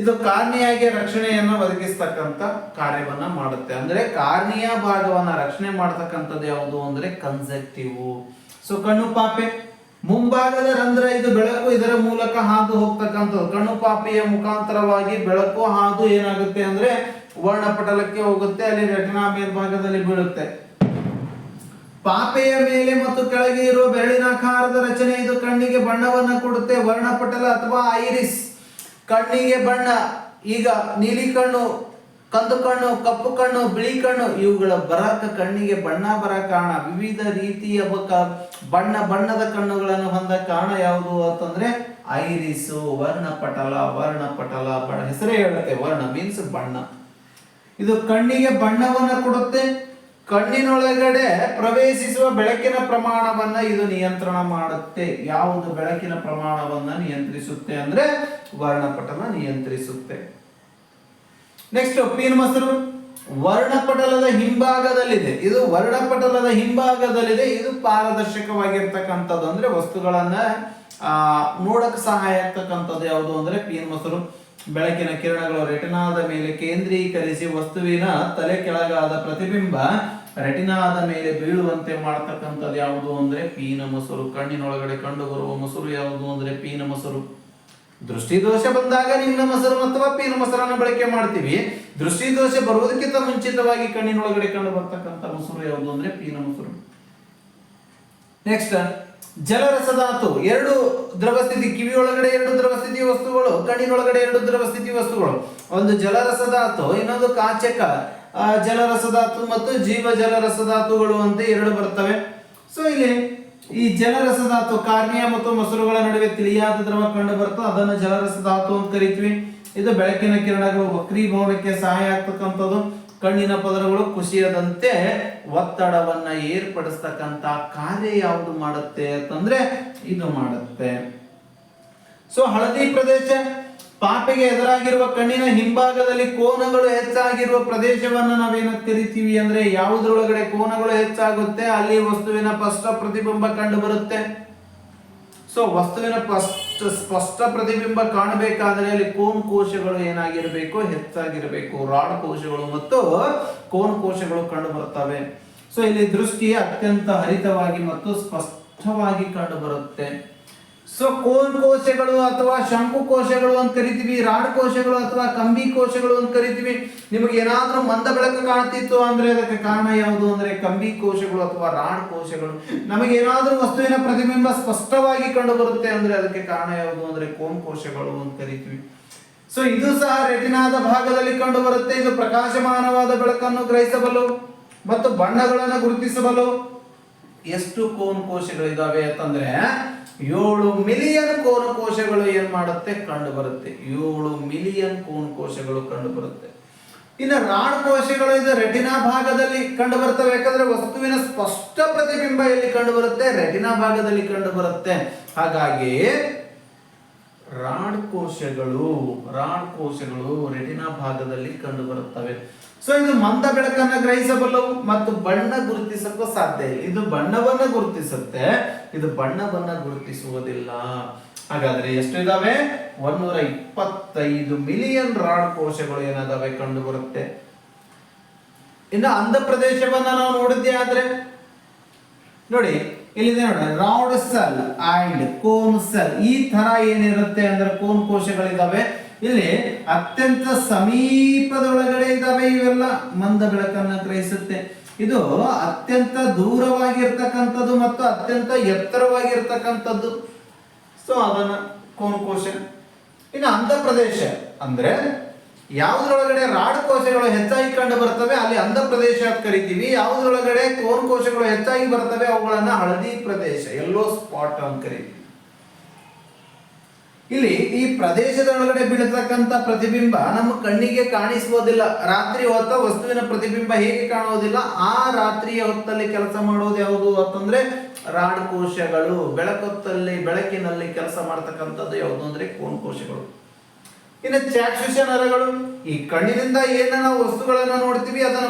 ಇದು ಕಾರ್ನಿಯಾಗೆ ರಕ್ಷಣೆಯನ್ನು ಒದಗಿಸ್ತಕ್ಕಂಥ ಕಾರ್ಯವನ್ನ ಮಾಡುತ್ತೆ. ಅಂದ್ರೆ ಕಾರ್ನಿಯ ಭಾಗವನ್ನ ರಕ್ಷಣೆ ಮಾಡತಕ್ಕಂಥದ್ದು ಯಾವುದು ಅಂದ್ರೆ ಕನ್ಸೆಕ್ಟಿವ್. ಸೊ ಕಣ್ಣು ಪಾಪೆ ಮುಂಭಾಗದ ರಂಧ್ರ ಇದು ಬೆಳಕು ಇದರ ಮೂಲಕ ಹಾದು ಹೋಗ್ತಕ್ಕಂಥದ್ದು. ಕಣ್ಣು ಪಾಪೆಯ ಮುಖಾಂತರವಾಗಿ ಬೆಳಕು ಹಾದು ಏನಾಗುತ್ತೆ ಅಂದ್ರೆ ವರ್ಣಪಟಲಕ್ಕೆ ಹೋಗುತ್ತೆ, ಅಲ್ಲಿ ರೆಟಿನಾ ಮೇಲ್ಭಾಗದಲ್ಲಿ ಬೀಳುತ್ತೆ. ಪಾಪೆಯ ಮೇಲೆ ಮತ್ತು ಕೆಳಗೆ ಇರುವ ಬೆರಳಿನಾಕಾರದ ರಚನೆ ಇದು ಕಣ್ಣಿಗೆ ಬಣ್ಣವನ್ನ ಕೊಡುತ್ತೆ. ವರ್ಣಪಟಲ ಅಥವಾ ಐರಿಸ್ ಕಣ್ಣಿಗೆ ಬಣ್ಣ. ಈಗ ನೀಲಿ ಕಣ್ಣು, ಕಂದು ಕಣ್ಣು, ಕಪ್ಪು ಕಣ್ಣು, ಬಿಳಿ ಕಣ್ಣು ಇವುಗಳ ಬರಕ ಕಣ್ಣಿಗೆ ಬಣ್ಣ ಬರ ಕಾರಣ. ವಿವಿಧ ರೀತಿಯ ಬಣ್ಣದ ಕಣ್ಣುಗಳನ್ನು ಹೊಂದ ಕಾರಣ ಯಾವುದು ಅಂತಂದ್ರೆ ಐರಿಸು, ವರ್ಣಪಟಲ. ಬಣ್ಣ ಹೆಸರೇ ಹೇಳುತ್ತೆ, ವರ್ಣ ಮೀನ್ಸ್ ಬಣ್ಣ. ಇದು ಕಣ್ಣಿಗೆ ಬಣ್ಣವನ್ನ ಕೊಡುತ್ತೆ. ಕಣ್ಣಿನೊಳಗಡೆ ಪ್ರವೇಶಿಸುವ ಬೆಳಕಿನ ಪ್ರಮಾಣವನ್ನ ಇದು ನಿಯಂತ್ರಣ ಮಾಡುತ್ತೆ. ಯಾವುದು ಬೆಳಕಿನ ಪ್ರಮಾಣವನ್ನ ನಿಯಂತ್ರಿಸುತ್ತೆ ಅಂದ್ರೆ ವರ್ಣಪಟಲ ನಿಯಂತ್ರಿಸುತ್ತೆ. ನೆಕ್ಸ್ಟ್ ಪೀನಮಸರು ವರ್ಣಪಟಲದ ಹಿಂಭಾಗದಲ್ಲಿದೆ. ಇದು ವರ್ಣಪಟಲದ ಹಿಂಭಾಗದಲ್ಲಿದೆ. ಇದು ಪಾರದರ್ಶಕವಾಗಿರ್ತಕ್ಕಂಥದ್ದು, ಅಂದ್ರೆ ವಸ್ತುಗಳನ್ನ ನೋಡಕ್ ಸಹಾಯ ಆಗ್ತಕ್ಕಂಥದ್ದು ಯಾವುದು ಅಂದ್ರೆ ಪೀನಮಸರು. ಬೆಳಕಿನ ಕಿರಣಗಳು ರೆಟಿನಾದ ಮೇಲೆ ಕೇಂದ್ರೀಕರಿಸಿ ವಸ್ತುವಿನ ತಲೆ ಕೆಳಗಾದ ಪ್ರತಿಬಿಂಬ ರೆಟಿನಾದ ಮೇಲೆ ಬೀಳುವಂತೆ ಮಾಡತಕ್ಕಂಥದ್ದು ಯಾವುದು ಅಂದ್ರೆ ಪೀನಮಸರು. ಕಣ್ಣಿನೊಳಗಡೆ ಕಂಡು ಬರುವ ಮಸರು ಯಾವುದು ಅಂದ್ರೆ ಪೀನಮಸರು. ದೃಷ್ಟಿ ದೋಷ ಬಂದಾಗ ನಿಮ್ನ ಮಸರು ಅಥವಾ ಪೀನಮಸರನ್ನ ಬಳಕೆ ಮಾಡ್ತೀವಿ. ದೃಷ್ಟಿ ದೋಷ ಬರುವುದಕ್ಕಿಂತ ಮುಂಚಿತವಾಗಿ ಕಣ್ಣಿನೊಳಗಡೆ ಕಂಡು ಬರ್ತಕ್ಕಂಥ ಮಸರು ಯಾವುದು ಅಂದ್ರೆ ಪೀನಮಸರು. ನೆಕ್ಸ್ಟ್ ಜಲರಸಧಾತು. ಎರಡು ದ್ರವಸ್ಥಿತಿ, ಕಿವಿಯೊಳಗಡೆ ಎರಡು ದ್ರವಸ್ಥಿತಿ ವಸ್ತುಗಳು, ಕಣ್ಣಿನೊಳಗಡೆ ಎರಡು ದ್ರವಸ್ಥಿತಿ ವಸ್ತುಗಳು. ಒಂದು ಜಲರಸಧಾತು, ಇನ್ನೊಂದು ಕಾಚಕ ಜಲರಸಧಾತು ಮತ್ತು ಜೀವ ಜಲರಸಧಾತುಗಳು ಅಂತ ಎರಡು ಬರ್ತವೆ. ಸೊ ಇಲ್ಲಿ ಈ ಜಲರಸಧಾತು ಕಾರ್ನಿಯ ಮತ್ತು ಮಸರುಗಳ ನಡುವೆ ತಿಳಿಯಾದ ದ್ರವ ಕಂಡು ಬರ್ತದೆ, ಅದನ್ನು ಜಲರಸಧಾತು ಅಂತ ಕರಿತೀವಿ. ಇದು ಬೆಳಕಿನ ಕಿರಣಗಳು ವಕ್ರೀಭವನಕ್ಕೆ ಸಹಾಯ ಆಗ್ತಕ್ಕಂಥದ್ದು. ಕಣ್ಣಿನ ಪದರಗಳು ಕುಸಿಯದಂತೆ ಒತ್ತಡವನ್ನ ಏರ್ಪಡಿಸ್ತಕ್ಕಂತ ಕಾರ್ಯ ಯಾವುದು ಮಾಡುತ್ತೆ ಅಂತಂದ್ರೆ ಇದು ಮಾಡುತ್ತೆ. ಸೊ ಹಳದಿ ಪ್ರದೇಶ, ಪಾಪೆಗೆ ಎದುರಾಗಿರುವ ಕಣ್ಣಿನ ಹಿಂಭಾಗದಲ್ಲಿ ಕೋನಗಳು ಹೆಚ್ಚಾಗಿರುವ ಪ್ರದೇಶವನ್ನ ನಾವೇನ ಕರಿತೀವಿ ಅಂದ್ರೆ ಯಾವುದ್ರೊಳಗಡೆ ಕೋನಗಳು ಹೆಚ್ಚಾಗುತ್ತೆ ಅಲ್ಲಿ ವಸ್ತುವಿನ ಸ್ಪಷ್ಟ ಪ್ರತಿಬಿಂಬ ಕಂಡು ಬರುತ್ತೆ. ಸೊ ವಸ್ತುವಿನ ಸ್ಪಷ್ಟ ಪ್ರತಿಬಿಂಬ ಕಾಣಬೇಕಾದ್ರೆ ಅಲ್ಲಿ ಕೋನ್ ಕೋಶಗಳು ಏನಾಗಿರಬೇಕು, ಹೆಚ್ಚಾಗಿರಬೇಕು. ರಾಡ್ ಕೋಶಗಳು ಮತ್ತು ಕೋನ್ ಕೋಶಗಳು ಕಂಡು ಬರುತ್ತವೆ. ಸೊ ಇಲ್ಲಿ ದೃಷ್ಟಿ ಅತ್ಯಂತ ಹರಿತವಾಗಿ ಮತ್ತು ಸ್ಪಷ್ಟವಾಗಿ ಕಂಡು ಬರುತ್ತೆ. ಸೊ ಕೋನ್ ಕೋಶಗಳು ಅಥವಾ ಶಂಕು ಕೋಶಗಳು ಅಂತ ಕರಿತೀವಿ, ರಾಡ್ ಕೋಶಗಳು ಅಥವಾ ಕಂಬಿ ಕೋಶಗಳು ಅಂತ ಕರಿತೀವಿ. ನಿಮಗೆ ಏನಾದ್ರೂ ಮಂದ ಬೆಳಕು ಕಾಣ್ತಿತ್ತು ಅಂದ್ರೆ ಅದಕ್ಕೆ ಕಾರಣ ಯಾವುದು ಅಂದ್ರೆ ಕಂಬಿ ಕೋಶಗಳು ಅಥವಾ ರಾಡ್ ಕೋಶಗಳು. ನಮಗೆ ಏನಾದ್ರೂ ವಸ್ತುವಿನ ಪ್ರತಿಬಿಂಬ ಸ್ಪಷ್ಟವಾಗಿ ಕಂಡು ಬರುತ್ತೆ ಅಂದ್ರೆ ಅದಕ್ಕೆ ಕಾರಣ ಯಾವುದು ಅಂದ್ರೆ ಕೋನ್ ಕೋಶಗಳು ಅಂತ ಕರಿತೀವಿ. ಸೊ ಇದು ಸಹ ರೆಟಿನಾದ ಭಾಗದಲ್ಲಿ ಕಂಡು ಬರುತ್ತೆ. ಇದು ಪ್ರಕಾಶಮಾನವಾದ ಬೆಳಕನ್ನು ಗ್ರಹಿಸಬಲ್ಲ ಮತ್ತು ಬಣ್ಣಗಳನ್ನು ಗುರುತಿಸಬಲ್ಲ. ಎಷ್ಟು ಕೋನ್ ಕೋಶಗಳಿದಾವೆ ಅಂತಂದ್ರೆ 7 ಮಿಲಿಯನ್ ಕೋನ ಕೋಶಗಳು ಏನ್ ಮಾಡುತ್ತೆ ಕಂಡು ಬರುತ್ತೆ. 7 ಮಿಲಿಯನ್ ಕೋನ ಕೋಶಗಳು ಕಂಡು ಬರುತ್ತೆ. ಇನ್ನು ರಾಡ್ ಕೋಶಗಳು ಇದು ರೆಟಿನಾ ಭಾಗದಲ್ಲಿ ಕಂಡು ಬರ್ತವೆ. ಯಾಕಂದ್ರೆ ವಸ್ತುವಿನ ಸ್ಪಷ್ಟ ಪ್ರತಿಬಿಂಬ ಎಲ್ಲಿ ಕಂಡು ಬರುತ್ತೆ, ರೆಟಿನಾ ಭಾಗದಲ್ಲಿ ಕಂಡು ಬರುತ್ತೆ. ಹಾಗಾಗಿ ರಾಡ್ ಕೋಶಗಳು ರೆಟಿನಾ ಭಾಗದಲ್ಲಿ ಕಂಡು ಬರುತ್ತವೆ. ಸೊ ಇದು ಮಂದ ಬೆಳಕನ್ನ ಗ್ರಹಿಸಬಲ್ಲವು ಮತ್ತು ಬಣ್ಣ ಗುರುತಿಸಕ್ಕೂ ಸಾಧ್ಯ ಇಲ್ಲ. ಇದು ಬಣ್ಣವನ್ನ ಗುರುತಿಸುತ್ತೆ, ಇದು ಬಣ್ಣವನ್ನ ಗುರುತಿಸುವುದಿಲ್ಲ. ಹಾಗಾದ್ರೆ ಎಷ್ಟು ಇದಾವೆ? 125 ಮಿಲಿಯನ್ ರಾಡ್ ಕೋಶಗಳು ಏನಾದವೆ ಕಂಡು ಬರುತ್ತೆ. ಇನ್ನು ಅಂಧ ಪ್ರದೇಶವನ್ನ ನಾವು ನೋಡಿದ್ದೆ ಆದ್ರೆ ನೋಡಿ ಇಲ್ಲಿದೆ ನೋಡಿ, rod cell and cone cell ಈ ತರ ಏನಿರುತ್ತೆ ಅಂದ್ರೆ ಕೋನ್ ಕೋಶಗಳಿದಾವೆ. ಇಲ್ಲಿ ಅತ್ಯಂತ ಸಮೀಪದೊಳಗಡೆ ಇದಾವೆ. ಇವೆಲ್ಲ ಮಂದ ಬೆಳಕನ್ನ ಗ್ರಹಿಸುತ್ತೆ. ಇದು ಅತ್ಯಂತ ದೂರವಾಗಿರ್ತಕ್ಕಂಥದ್ದು ಮತ್ತು ಅತ್ಯಂತ ಎತ್ತರವಾಗಿರ್ತಕ್ಕಂಥದ್ದು. ಸೊ ಅದನ್ನ ಕೋನ್ ಕೋಶ. ಇನ್ನು ಅಂಧ ಪ್ರದೇಶ ಅಂದ್ರೆ ಯಾವುದ್ರೊಳಗಡೆ ರಾಡ್ ಕೋಶಗಳು ಹೆಚ್ಚಾಗಿ ಕಂಡು ಬರ್ತವೆ ಅಲ್ಲಿ ಅಂಧ ಪ್ರದೇಶ ಅಂತ ಕರಿತೀವಿ. ಯಾವುದ್ರೊಳಗಡೆ ಕೋನ್ ಕೋಶಗಳು ಹೆಚ್ಚಾಗಿ ಬರ್ತವೆ ಅವುಗಳನ್ನ ಹಳದಿ ಪ್ರದೇಶ, ಯೆಲ್ಲೋ ಸ್ಪಾಟ್ ಅಂತ ಕರಿತೀವಿ. ಇಲ್ಲಿ ಈ ಪ್ರದೇಶದ ಒಳಗಡೆ ಬೀಳತಕ್ಕಂತ ಪ್ರತಿಬಿಂಬ ನಮ್ಮ ಕಣ್ಣಿಗೆ ಕಾಣಿಸುವುದಿಲ್ಲ. ರಾತ್ರಿ ಹೊತ್ತ ವಸ್ತುವಿನ ಪ್ರತಿಬಿಂಬ ಹೇಗೆ ಕಾಣುವುದಿಲ್ಲ, ಆ ರಾತ್ರಿಯ ಹೊತ್ತಲ್ಲಿ ಕೆಲಸ ಮಾಡುವುದು ಯಾವುದು ಅಂತಂದ್ರೆ ರಾಡ್ ಕೋಶಗಳು. ಬೆಳಕಿನಲ್ಲಿ ಕೆಲಸ ಮಾಡತಕ್ಕಂಥದ್ದು ಯಾವುದು ಅಂದ್ರೆ ಕೋನ್ ಕೋಶಗಳು. ಇನ್ನು ಚಾಕ್ಷುಷ ನರಗಳು, ಈ ಕಣ್ಣಿನಿಂದ ಏನ ನಾವು ವಸ್ತುಗಳನ್ನ ನೋಡ್ತೀವಿ ಅದನ್ನ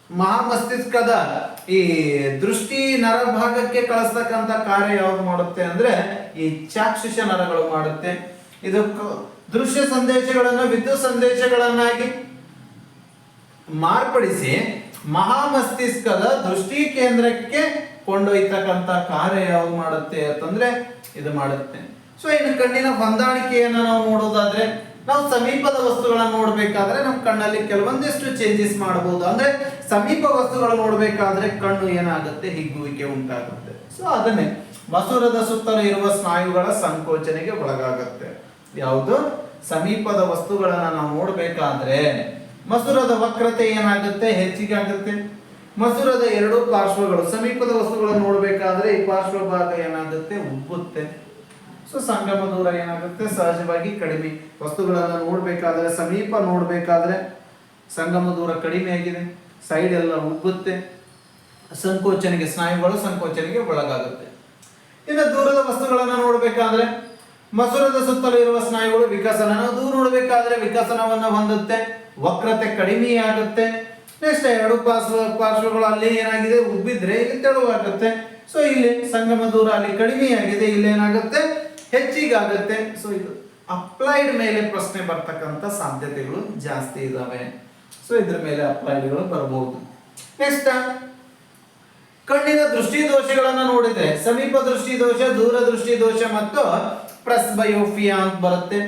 ಮಹಾಮಸ್ತಿಷ್ಕದ ಈ ದೃಷ್ಟಿ ನರ ಭಾಗಕ್ಕೆ ಕಳಿಸ್ತಕ್ಕಂತ ಕಾರ್ಯ ಯಾವ್ದು ಮಾಡುತ್ತೆ ಅಂದ್ರೆ ಈ ಚಾಕ್ಷುಷ ನರಗಳು ಮಾಡುತ್ತೆ. ಇದು ದೃಶ್ಯ ಸಂದೇಶಗಳನ್ನು ವಿದ್ಯುತ್ ಸಂದೇಶಗಳನ್ನಾಗಿ ಮಾರ್ಪಡಿಸಿ ಮಹಾಮಸ್ತಿಷ್ಕದ ದೃಷ್ಟಿ ಕೇಂದ್ರಕ್ಕೆ ಕೊಂಡೊಯ್ತಕ್ಕಂಥ ಕಾರ್ಯ ಯಾವ್ದು ಮಾಡುತ್ತೆ ಅಂತಂದ್ರೆ ಇದು ಮಾಡುತ್ತೆ. ಸೊ ಇನ್ನು ಕಣ್ಣಿನ ಹೊಂದಾಣಿಕೆಯನ್ನು ನಾವು ನೋಡೋದಾದ್ರೆ, ನಾವು ಸಮೀಪದ ವಸ್ತುಗಳನ್ನು ನೋಡ್ಬೇಕಾದ್ರೆ ನಮ್ಮ ಕಣ್ಣಲ್ಲಿ ಕೆಲವೊಂದಿಷ್ಟು ಚೇಂಜಸ್ ಮಾಡಬಹುದು. ಅಂದ್ರೆ ಸಮೀಪ ವಸ್ತುಗಳು ನೋಡ್ಬೇಕಾದ್ರೆ ಕಣ್ಣು ಏನಾಗುತ್ತೆ, ಹಿಗ್ಗುವಿಕೆ ಉಂಟಾಗುತ್ತೆ. ಸೊ ಅದನ್ನೇ ಮಸೂರದ ಸುತ್ತಲೂ ಇರುವ ಸ್ನಾಯುಗಳ ಸಂಕೋಚನೆಗೆ ಒಳಗಾಗುತ್ತೆ. ಯಾವುದು? ಸಮೀಪದ ವಸ್ತುಗಳನ್ನ ನಾವು ನೋಡ್ಬೇಕಾದ್ರೆ ಮಸೂರದ ವಕ್ರತೆ ಏನಾಗುತ್ತೆ, ಹೆಚ್ಚಿಗೆ ಆಗುತ್ತೆ. ಮಸೂರದ ಎರಡು ಪಾರ್ಶ್ವಗಳು, ಸಮೀಪದ ವಸ್ತುಗಳನ್ನು ನೋಡ್ಬೇಕಾದ್ರೆ ಈ ಪಾರ್ಶ್ವ ಭಾಗ ಏನಾಗುತ್ತೆ, ಉಬ್ಬುತ್ತೆ. ಸೊ ಸಂಗಮ ದೂರ ಏನಾಗುತ್ತೆ, ಸಹಜವಾಗಿ ಕಡಿಮೆ. ವಸ್ತುಗಳನ್ನ ನೋಡ್ಬೇಕಾದ್ರೆ, ಸಮೀಪ ನೋಡ್ಬೇಕಾದ್ರೆ ಸಂಗಮ ದೂರ ಕಡಿಮೆ ಆಗಿದೆ, ಸೈಡ್ ಎಲ್ಲ ಉಬ್ಬುತ್ತೆ, ಸಂಕೋಚನೆಗೆ, ಸ್ನಾಯುಗಳು ಸಂಕೋಚನೆಗೆ ಒಳಗಾಗುತ್ತೆ. ಇನ್ನು ದೂರದ ವಸ್ತುಗಳನ್ನ ನೋಡ್ಬೇಕಾದ್ರೆ ಮಸೂರದ ಸುತ್ತಲೂ ಇರುವ ಸ್ನಾಯುಗಳು ವಿಕಸನ, ನಾವು ದೂರ ನೋಡ್ಬೇಕಾದ್ರೆ ವಿಕಸನವನ್ನ ಹೊಂದುತ್ತೆ, ವಕ್ರತೆ ಕಡಿಮೆಯಾಗುತ್ತೆ. ನೆಕ್ಸ್ಟ್ ಎರಡು ಪಾರ್ಶ್ವಗಳು ಅಲ್ಲಿ ಏನಾಗಿದೆ, ಉಬ್ಬಿದ್ರೆ ಇಲ್ಲಿ ತೆಳುವಾಗುತ್ತೆ. ಸೊ ಇಲ್ಲಿ ಸಂಗಮ ದೂರ ಅಲ್ಲಿ ಕಡಿಮೆಯಾಗಿದೆ, ಇಲ್ಲಿ ಏನಾಗುತ್ತೆ, ಹೆಚ್ಚಿಗಾಗುತ್ತೆ. ಸೊ ಇದು ಅಪ್ಲೈಡ್ ಮೇಲೆ ಪ್ರಶ್ನೆ ಬರ್ತಕ್ಕಂಥ ಸಾಧ್ಯತೆಗಳು ಜಾಸ್ತಿ ಇದಾವೆ. ಸೊ ಇದ್ರ ಮೇಲೆ ಅಪ್ಲೈಡ್ಗಳು ಬರಬಹುದು. ನೆಕ್ಸ್ಟ್ ಕಣ್ಣಿನ ದೃಷ್ಟಿ ದೋಷಗಳನ್ನ ನೋಡಿದ್ರೆ ಸಮೀಪ ದೃಷ್ಟಿ ದೋಷ, ದೂರ ದೃಷ್ಟಿ ದೋಷ ಮತ್ತು ಪ್ರೆಸ್ಬಯೋಪಿಯಾ ಅಂತ ಬರುತ್ತೆ.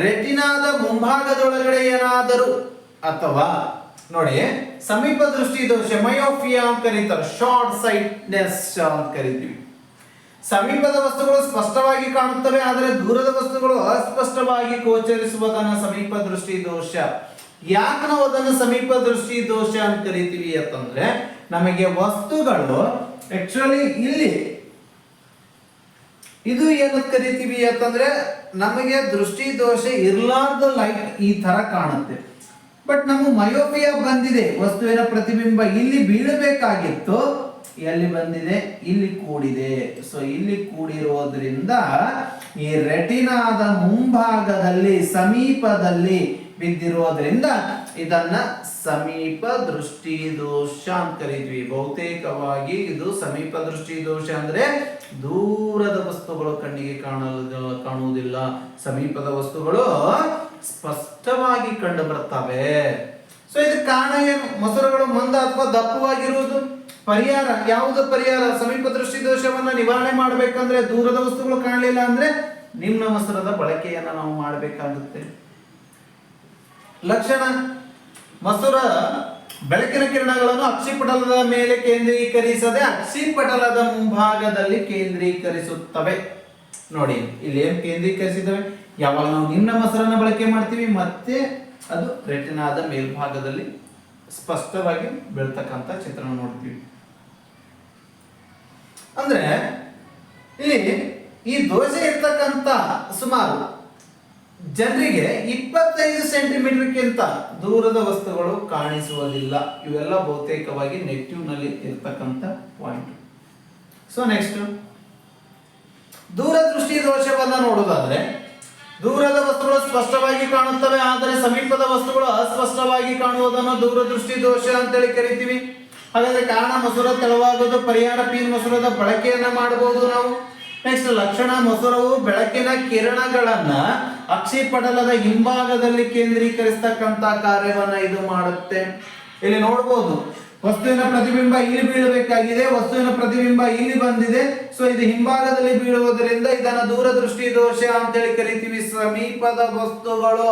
ರೆಟಿನಾದ ಮುಂಭಾಗದೊಳಗಡೆ ಏನಾದರೂ ಅಥವಾ ನೋಡಿ, ಸಮೀಪ ದೃಷ್ಟಿ ದೋಷ ಮಯೋಪಿಯಾ ಅಂತ ಕರೀತಾರೆ, ಶಾರ್ಟ್ ಸೈಟ್ನೆಸ್ ಅಂತ ಕರಿತೀವಿ. ಸಮೀಪದ ವಸ್ತುಗಳು ಸ್ಪಷ್ಟವಾಗಿ ಕಾಣುತ್ತವೆ, ಆದರೆ ದೂರದ ವಸ್ತುಗಳು ಅಸ್ಪಷ್ಟವಾಗಿ ಗೋಚರಿಸುವುದನ್ನು ಸಮೀಪ ದೃಷ್ಟಿ ದೋಷ. ಯಾಕೆ ನಾವು ಅದನ್ನು ಸಮೀಪ ದೃಷ್ಟಿ ದೋಷ ಅಂತ ಕರಿತೀವಿ ಅಂತಂದ್ರೆ, ನಮಗೆ ವಸ್ತುಗಳು ಆಕ್ಚುಲಿ ಇಲ್ಲಿ ಇದು ಏನಂತ ಕರಿತೀವಿ ಅಂತಂದ್ರೆ, ನಮಗೆ ದೃಷ್ಟಿ ದೋಷ ಇರ್ಲಾರ್ದ ಲೈಟ್ ಈ ತರ ಕಾಣುತ್ತೆ. ಬಟ್ ನಮಗೆ ಮಯೋಪಿಯಾ ಬಂದಿದೆ, ವಸ್ತುವಿನ ಪ್ರತಿಬಿಂಬ ಇಲ್ಲಿ ಬೀಳಬೇಕಾಗಿತ್ತು, ಎಲ್ಲಿ ಬಂದಿದೆ, ಇಲ್ಲಿ ಕೂಡಿದೆ. ಸೊ ಇಲ್ಲಿ ಕೂಡಿರೋದ್ರಿಂದ ಈ ರೆಟಿನಾದ ಮುಂಭಾಗದಲ್ಲಿ ಸಮೀಪದಲ್ಲಿ ಬಿದ್ದಿರೋದ್ರಿಂದ ಇದನ್ನ ಸಮೀಪ ದೃಷ್ಟಿ ದೋಷ ಅಂತ ಕರೀತೀವಿ. ಬಹುತೇಕವಾಗಿ ಇದು ಸಮೀಪ ದೃಷ್ಟಿ ದೋಷ ಅಂದ್ರೆ ದೂರದ ವಸ್ತುಗಳು ಕಣ್ಣಿಗೆ ಕಾಣುವುದಿಲ್ಲ, ಸಮೀಪದ ವಸ್ತುಗಳು ಸ್ಪಷ್ಟವಾಗಿ ಕಂಡು ಬರ್ತವೆ. ಸೊ ಇದಕ್ಕೆ ಕಾರಣ ಏನು? ಮಸೂರಗಳು ಮಂದ ಅಥವಾ ದಪ್ಪವಾಗಿರುವುದು. ಪರಿಹಾರ ಯಾವುದು? ಪರಿಹಾರ ಸಮೀಪ ದೃಷ್ಟಿ ದೋಷವನ್ನ ನಿವಾರಣೆ ಮಾಡಬೇಕಂದ್ರೆ, ದೂರದ ವಸ್ತುಗಳು ಕಾಣಲಿಲ್ಲ ಅಂದ್ರೆ ನಿಮ್ನ ಮಸೂರದ ಬಳಕೆಯನ್ನ ನಾವು ಮಾಡಬೇಕಾಗುತ್ತೆ. ಲಕ್ಷಣ: ಮಸೂರ ಬೆಳಕಿನ ಕಿರಣಗಳನ್ನು ಅಕ್ಷಿಪಟಲದ ಮೇಲೆ ಕೇಂದ್ರೀಕರಿಸದೆ ಅಕ್ಷಿಪಟಲದ ಮುಂಭಾಗದಲ್ಲಿ ಕೇಂದ್ರೀಕರಿಸುತ್ತವೆ. ನೋಡಿ ಇಲ್ಲಿ ಏನ್ ಕೇಂದ್ರೀಕರಿಸಿದವೆ, ಯಾವಾಗ ನಾವು ನಿಮ್ನ ಮಸೂರನ್ನ ಬಳಕೆ ಮಾಡ್ತೀವಿ ಮತ್ತೆ ಅದು ರೆಟಿನಾದ ಮೇಲ್ಭಾಗದಲ್ಲಿ ಸ್ಪಷ್ಟವಾಗಿ ಬೀಳ್ತಕ್ಕಂಥ ಚಿತ್ರಣ ನೋಡ್ತೀವಿ. ಅಂದ್ರೆ ಇಲ್ಲಿ ಈ ದೋಷ ಇರ್ತಕ್ಕಂಥ ಸುಮಾರು ಜನರಿಗೆ 25 ಸೆಂಟಿಮೀಟರ್ಗಿಂತ ದೂರದ ವಸ್ತುಗಳು ಕಾಣಿಸುವುದಿಲ್ಲ. ಇವೆಲ್ಲ ಬಹುತೇಕವಾಗಿ ನೆಗೆಟಿವ್ ನಲ್ಲಿ ಇರ್ತಕ್ಕಂಥ ಪಾಯಿಂಟ್. ಸೊ ನೆಕ್ಸ್ಟ್ ದೂರದೃಷ್ಟಿ ದೋಷವನ್ನ ನೋಡೋದಾದ್ರೆ, ದೂರದ ವಸ್ತುಗಳು ಸ್ಪಷ್ಟವಾಗಿ ಕಾಣುತ್ತವೆ ಆದರೆ ಸಮೀಪದ ವಸ್ತುಗಳು ಅಸ್ಪಷ್ಟವಾಗಿ ಕಾಣುವುದನ್ನು ದೂರದೃಷ್ಟಿ ದೋಷ ಅಂತೇಳಿ ಕರಿತೀವಿ. ಹಾಗಾದ್ರೆ ಕಾರಣ ಮಸೂರ ತೆಳುವಾಗೋದು, ಪರಿಹಾರ ಪೀನ್ ಮಸೂರದ ಬಳಕೆಯನ್ನ ಮಾಡಬಹುದು ನಾವು. ನೆಕ್ಸ್ಟ್ ಲಕ್ಷಣ: ಮಸೂರವು ಬೆಳಕಿನ ಕಿರಣಗಳನ್ನ ಅಕ್ಷಿಪಟಲದ ಹಿಂಭಾಗದಲ್ಲಿ ಕೇಂದ್ರೀಕರಿಸತಕ್ಕಂತ ಕಾರ್ಯವನ್ನ ಇದು ಮಾಡುತ್ತೆ. ಇಲ್ಲಿ ನೋಡಬಹುದು ವಸ್ತುವಿನ ಪ್ರತಿಬಿಂಬ ಇಲ್ಲಿ ಬೀಳಬೇಕಾಗಿದೆ, ವಸ್ತುವಿನ ಪ್ರತಿಬಿಂಬ ಇಲ್ಲಿ ಬಂದಿದೆ. ಸೊ ಇದು ಹಿಂಭಾಗದಲ್ಲಿ ಬೀಳುವುದರಿಂದ ಇದನ್ನ ದೂರದೃಷ್ಟಿ ದೋಷ ಅಂತೇಳಿ ಕರಿತೀವಿ. ಸಮೀಪದ ವಸ್ತುಗಳು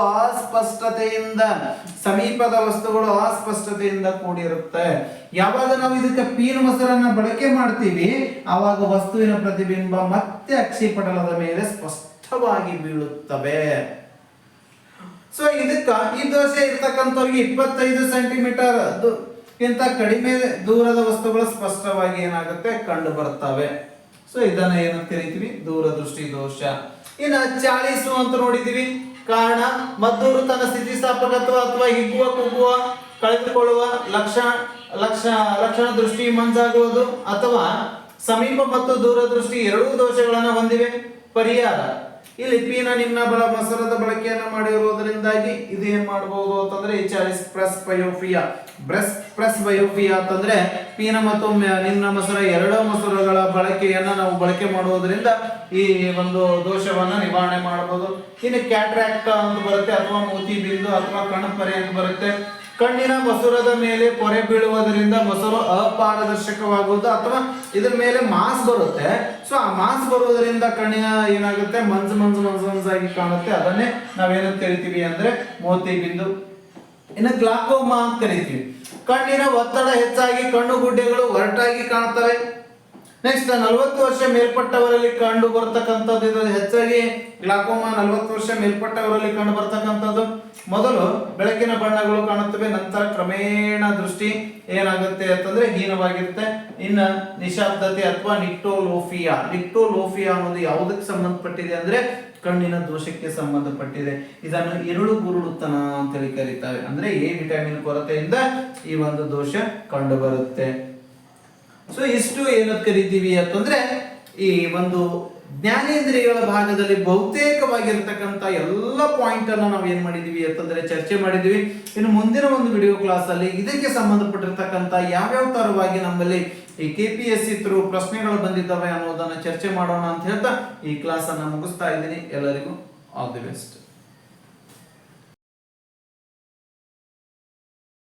ಅಸ್ಪಷ್ಟತೆಯಿಂದ ಕೂಡಿರುತ್ತೆ. ಯಾವಾಗ ನಾವು ಇದಕ್ಕೆ ಪೀನ್ ಮಸೂರನ್ನ ಬಳಕೆ ಮಾಡ್ತೀವಿ ಆವಾಗ ವಸ್ತುವಿನ ಪ್ರತಿಬಿಂಬ ಮತ್ತೆ ಅಕ್ಷಿಪಟಲದ ಮೇಲೆ ಸ್ಪಷ್ಟವಾಗಿ ಬೀಳುತ್ತವೆ. ಸೊ ಇದಕ್ಕ ಈ ದೋಷ ಇರ್ತಕ್ಕಂಥವ್ರಿಗೆ 25 ಸೆಂಟಿಮೀಟರ್ ಗಿಂತ ಕಡಿಮೆ ದೂರದ ವಸ್ತುಗಳು ಸ್ಪಷ್ಟವಾಗಿ ಏನಾಗುತ್ತೆ, ಕಂಡು ಬರ್ತವೆ. ಸೊ ಇದನ್ನ ಏನಂತ ಕರಿತೀವಿ, ದೂರದೃಷ್ಟಿ ದೋಷ. ಇನ್ನು ಚಾಳಿಸು ಅಂತ ನೋಡಿದೀವಿ. ಕಾರಣ: ಮದ್ದೂರು ತನ್ನ ಸ್ಥಿತಿಸ್ಥಾಪಕತ್ವ ಅಥವಾ ಹಿಗ್ಗುವ ಕುಗ್ಗುವ ಕಳೆದುಕೊಳ್ಳುವ ಲಕ್ಷಣ ದೃಷ್ಟಿ ಮಂಜಾಗುವುದು ಅಥವಾ ಸಮೀಪ ಮತ್ತು ದೂರದೃಷ್ಟಿ ಎರಡೂ ದೋಷಗಳನ್ನು ಹೊಂದಿವೆ. ಪರಿಹಾರ: ಇಲ್ಲಿ ಪೀನ ನಿಮ್ನ ಬಲ ಮಸೂರದ ಬಳಕೆಯನ್ನ ಮಾಡಿರುವುದರಿಂದಾಗಿ ಇದು ಏನ್ ಮಾಡಬಹುದು ಅಂತಂದ್ರೆ ಪ್ರೆಸ್ಬಯೋಪಿಯಾ ಅಂತಂದ್ರೆ ಪೀನ ಮತ್ತು ನಿಮ್ನ ಮಸೂರ ಎರಡೂ ಮಸೂರಗಳ ಬಳಕೆಯನ್ನ ನಾವು ಬಳಕೆ ಮಾಡುವುದರಿಂದ ಈ ಒಂದು ದೋಷವನ್ನ ನಿವಾರಣೆ ಮಾಡಬಹುದು. ಇನ್ನು ಕ್ಯಾಟ್ರಾಕ್ಟ್ ಅಂತ ಬರುತ್ತೆ ಅಥವಾ ಮೋತಿ ಬಿಂದು ಅಥವಾ ಕಣಪರೆ ಅಂತ ಬರುತ್ತೆ. ಕಣ್ಣಿನ ಮಸೂರದ ಮೇಲೆ ಪೊರೆ ಬೀಳುವುದರಿಂದ ಮಸೂರು ಅಪಾರದರ್ಶಕವಾಗುವುದು ಅಥವಾ ಇದ್ರ ಮೇಲೆ ಮಾಸ್ ಬರುತ್ತೆ. ಸೊ ಆ ಮಾಸ್ ಬರುವುದರಿಂದ ಕಣ್ಣಿನ ಏನಾಗುತ್ತೆ, ಮಂಜಾಗಿ ಕಾಣುತ್ತೆ. ಅದನ್ನೇ ನಾವೇನಂತ ಕರಿತೀವಿ ಅಂದ್ರೆ ಮೋತಿ ಬಿಂದು. ಇನ್ನು ಗ್ಲಾಕೋಮಾ ಅಂತ ಕರಿತೀವಿ. ಕಣ್ಣಿನ ಒತ್ತಡ ಹೆಚ್ಚಾಗಿ ಕಣ್ಣು ಗುಡ್ಡೆಗಳು ಒರಟಾಗಿ ಕಾಣುತ್ತವೆ. ನೆಕ್ಸ್ಟ್ 40 ವರ್ಷ ಮೇಲ್ಪಟ್ಟವರಲ್ಲಿ ಕಂಡು ಬರ್ತಕ್ಕಂಥದ್ದು, ಇದು ಹೆಚ್ಚಾಗಿ ಗ್ಲಾಕೋಮಾ 40 ವರ್ಷ ಮೇಲ್ಪಟ್ಟವರಲ್ಲಿ ಕಂಡು ಬರ್ತಕ್ಕಂಥದ್ದು. ಮೊದಲು ಬೆಳಕಿನ ಬಣ್ಣಗಳು ಕಾಣುತ್ತವೆ, ನಂತರ ಕ್ರಮೇಣ ದೃಷ್ಟಿ ಏನಾಗುತ್ತೆ ಅಂತಂದ್ರೆ ಹೀನವಾಗಿರುತ್ತೆ. ಇನ್ನ ನಿಶಬ್ದತೆ ಅಥವಾ ನಿಕ್ಟೋಲೋಫಿಯಾ ಅನ್ನೋದು ಯಾವುದಕ್ಕೆ ಸಂಬಂಧಪಟ್ಟಿದೆ ಅಂದ್ರೆ ಕಣ್ಣಿನ ದೋಷಕ್ಕೆ ಸಂಬಂಧಪಟ್ಟಿದೆ. ಇದನ್ನು ಇರುಳು ಗುರುಳುತನ ಅಂತೇಳಿ ಕರೀತಾರೆ. ಅಂದ್ರೆ ಎ ವಿಟಮಿನ್ ಕೊರತೆಯಿಂದ ಈ ಒಂದು ದೋಷ ಕಂಡು ಬರುತ್ತೆ. ಸೊ ಇಷ್ಟು ಏನಂತ ಕರಿತೀವಿ ಅಂತಂದ್ರೆ ಈ ಒಂದು ಜ್ಞಾನೇಂದ್ರಿಯಗಳ ಭಾಗದಲ್ಲಿ ಬಹುತೇಕವಾಗಿರ್ತಕ್ಕಂಥ ಎಲ್ಲ ಪಾಯಿಂಟ್ ಅನ್ನ ನಾವು ಏನ್ ಮಾಡಿದೀವಿ ಅಂತಂದ್ರೆ ಚರ್ಚೆ ಮಾಡಿದೀವಿ. ಇನ್ನು ಮುಂದಿನ ಒಂದು ವಿಡಿಯೋ ಕ್ಲಾಸ್ ಅಲ್ಲಿ ಇದಕ್ಕೆ ಸಂಬಂಧಪಟ್ಟಿರ್ತಕ್ಕಂಥ ಯಾವ್ಯಾವ ತರವಾಗಿ ನಮ್ಮಲ್ಲಿ ಈ KPSC ಥ್ರೂ ಪ್ರಶ್ನೆಗಳು ಬಂದಿದ್ದಾವೆ ಅನ್ನೋದನ್ನ ಚರ್ಚೆ ಮಾಡೋಣ ಅಂತ ಹೇಳ್ತಾ ಈ ಕ್ಲಾಸ್ ಅನ್ನ ಮುಗಿಸ್ತಾ ಇದ್ದೀನಿ. ಎಲ್ಲರಿಗೂ ಆಲ್ ದಿ ಬೆಸ್ಟ್.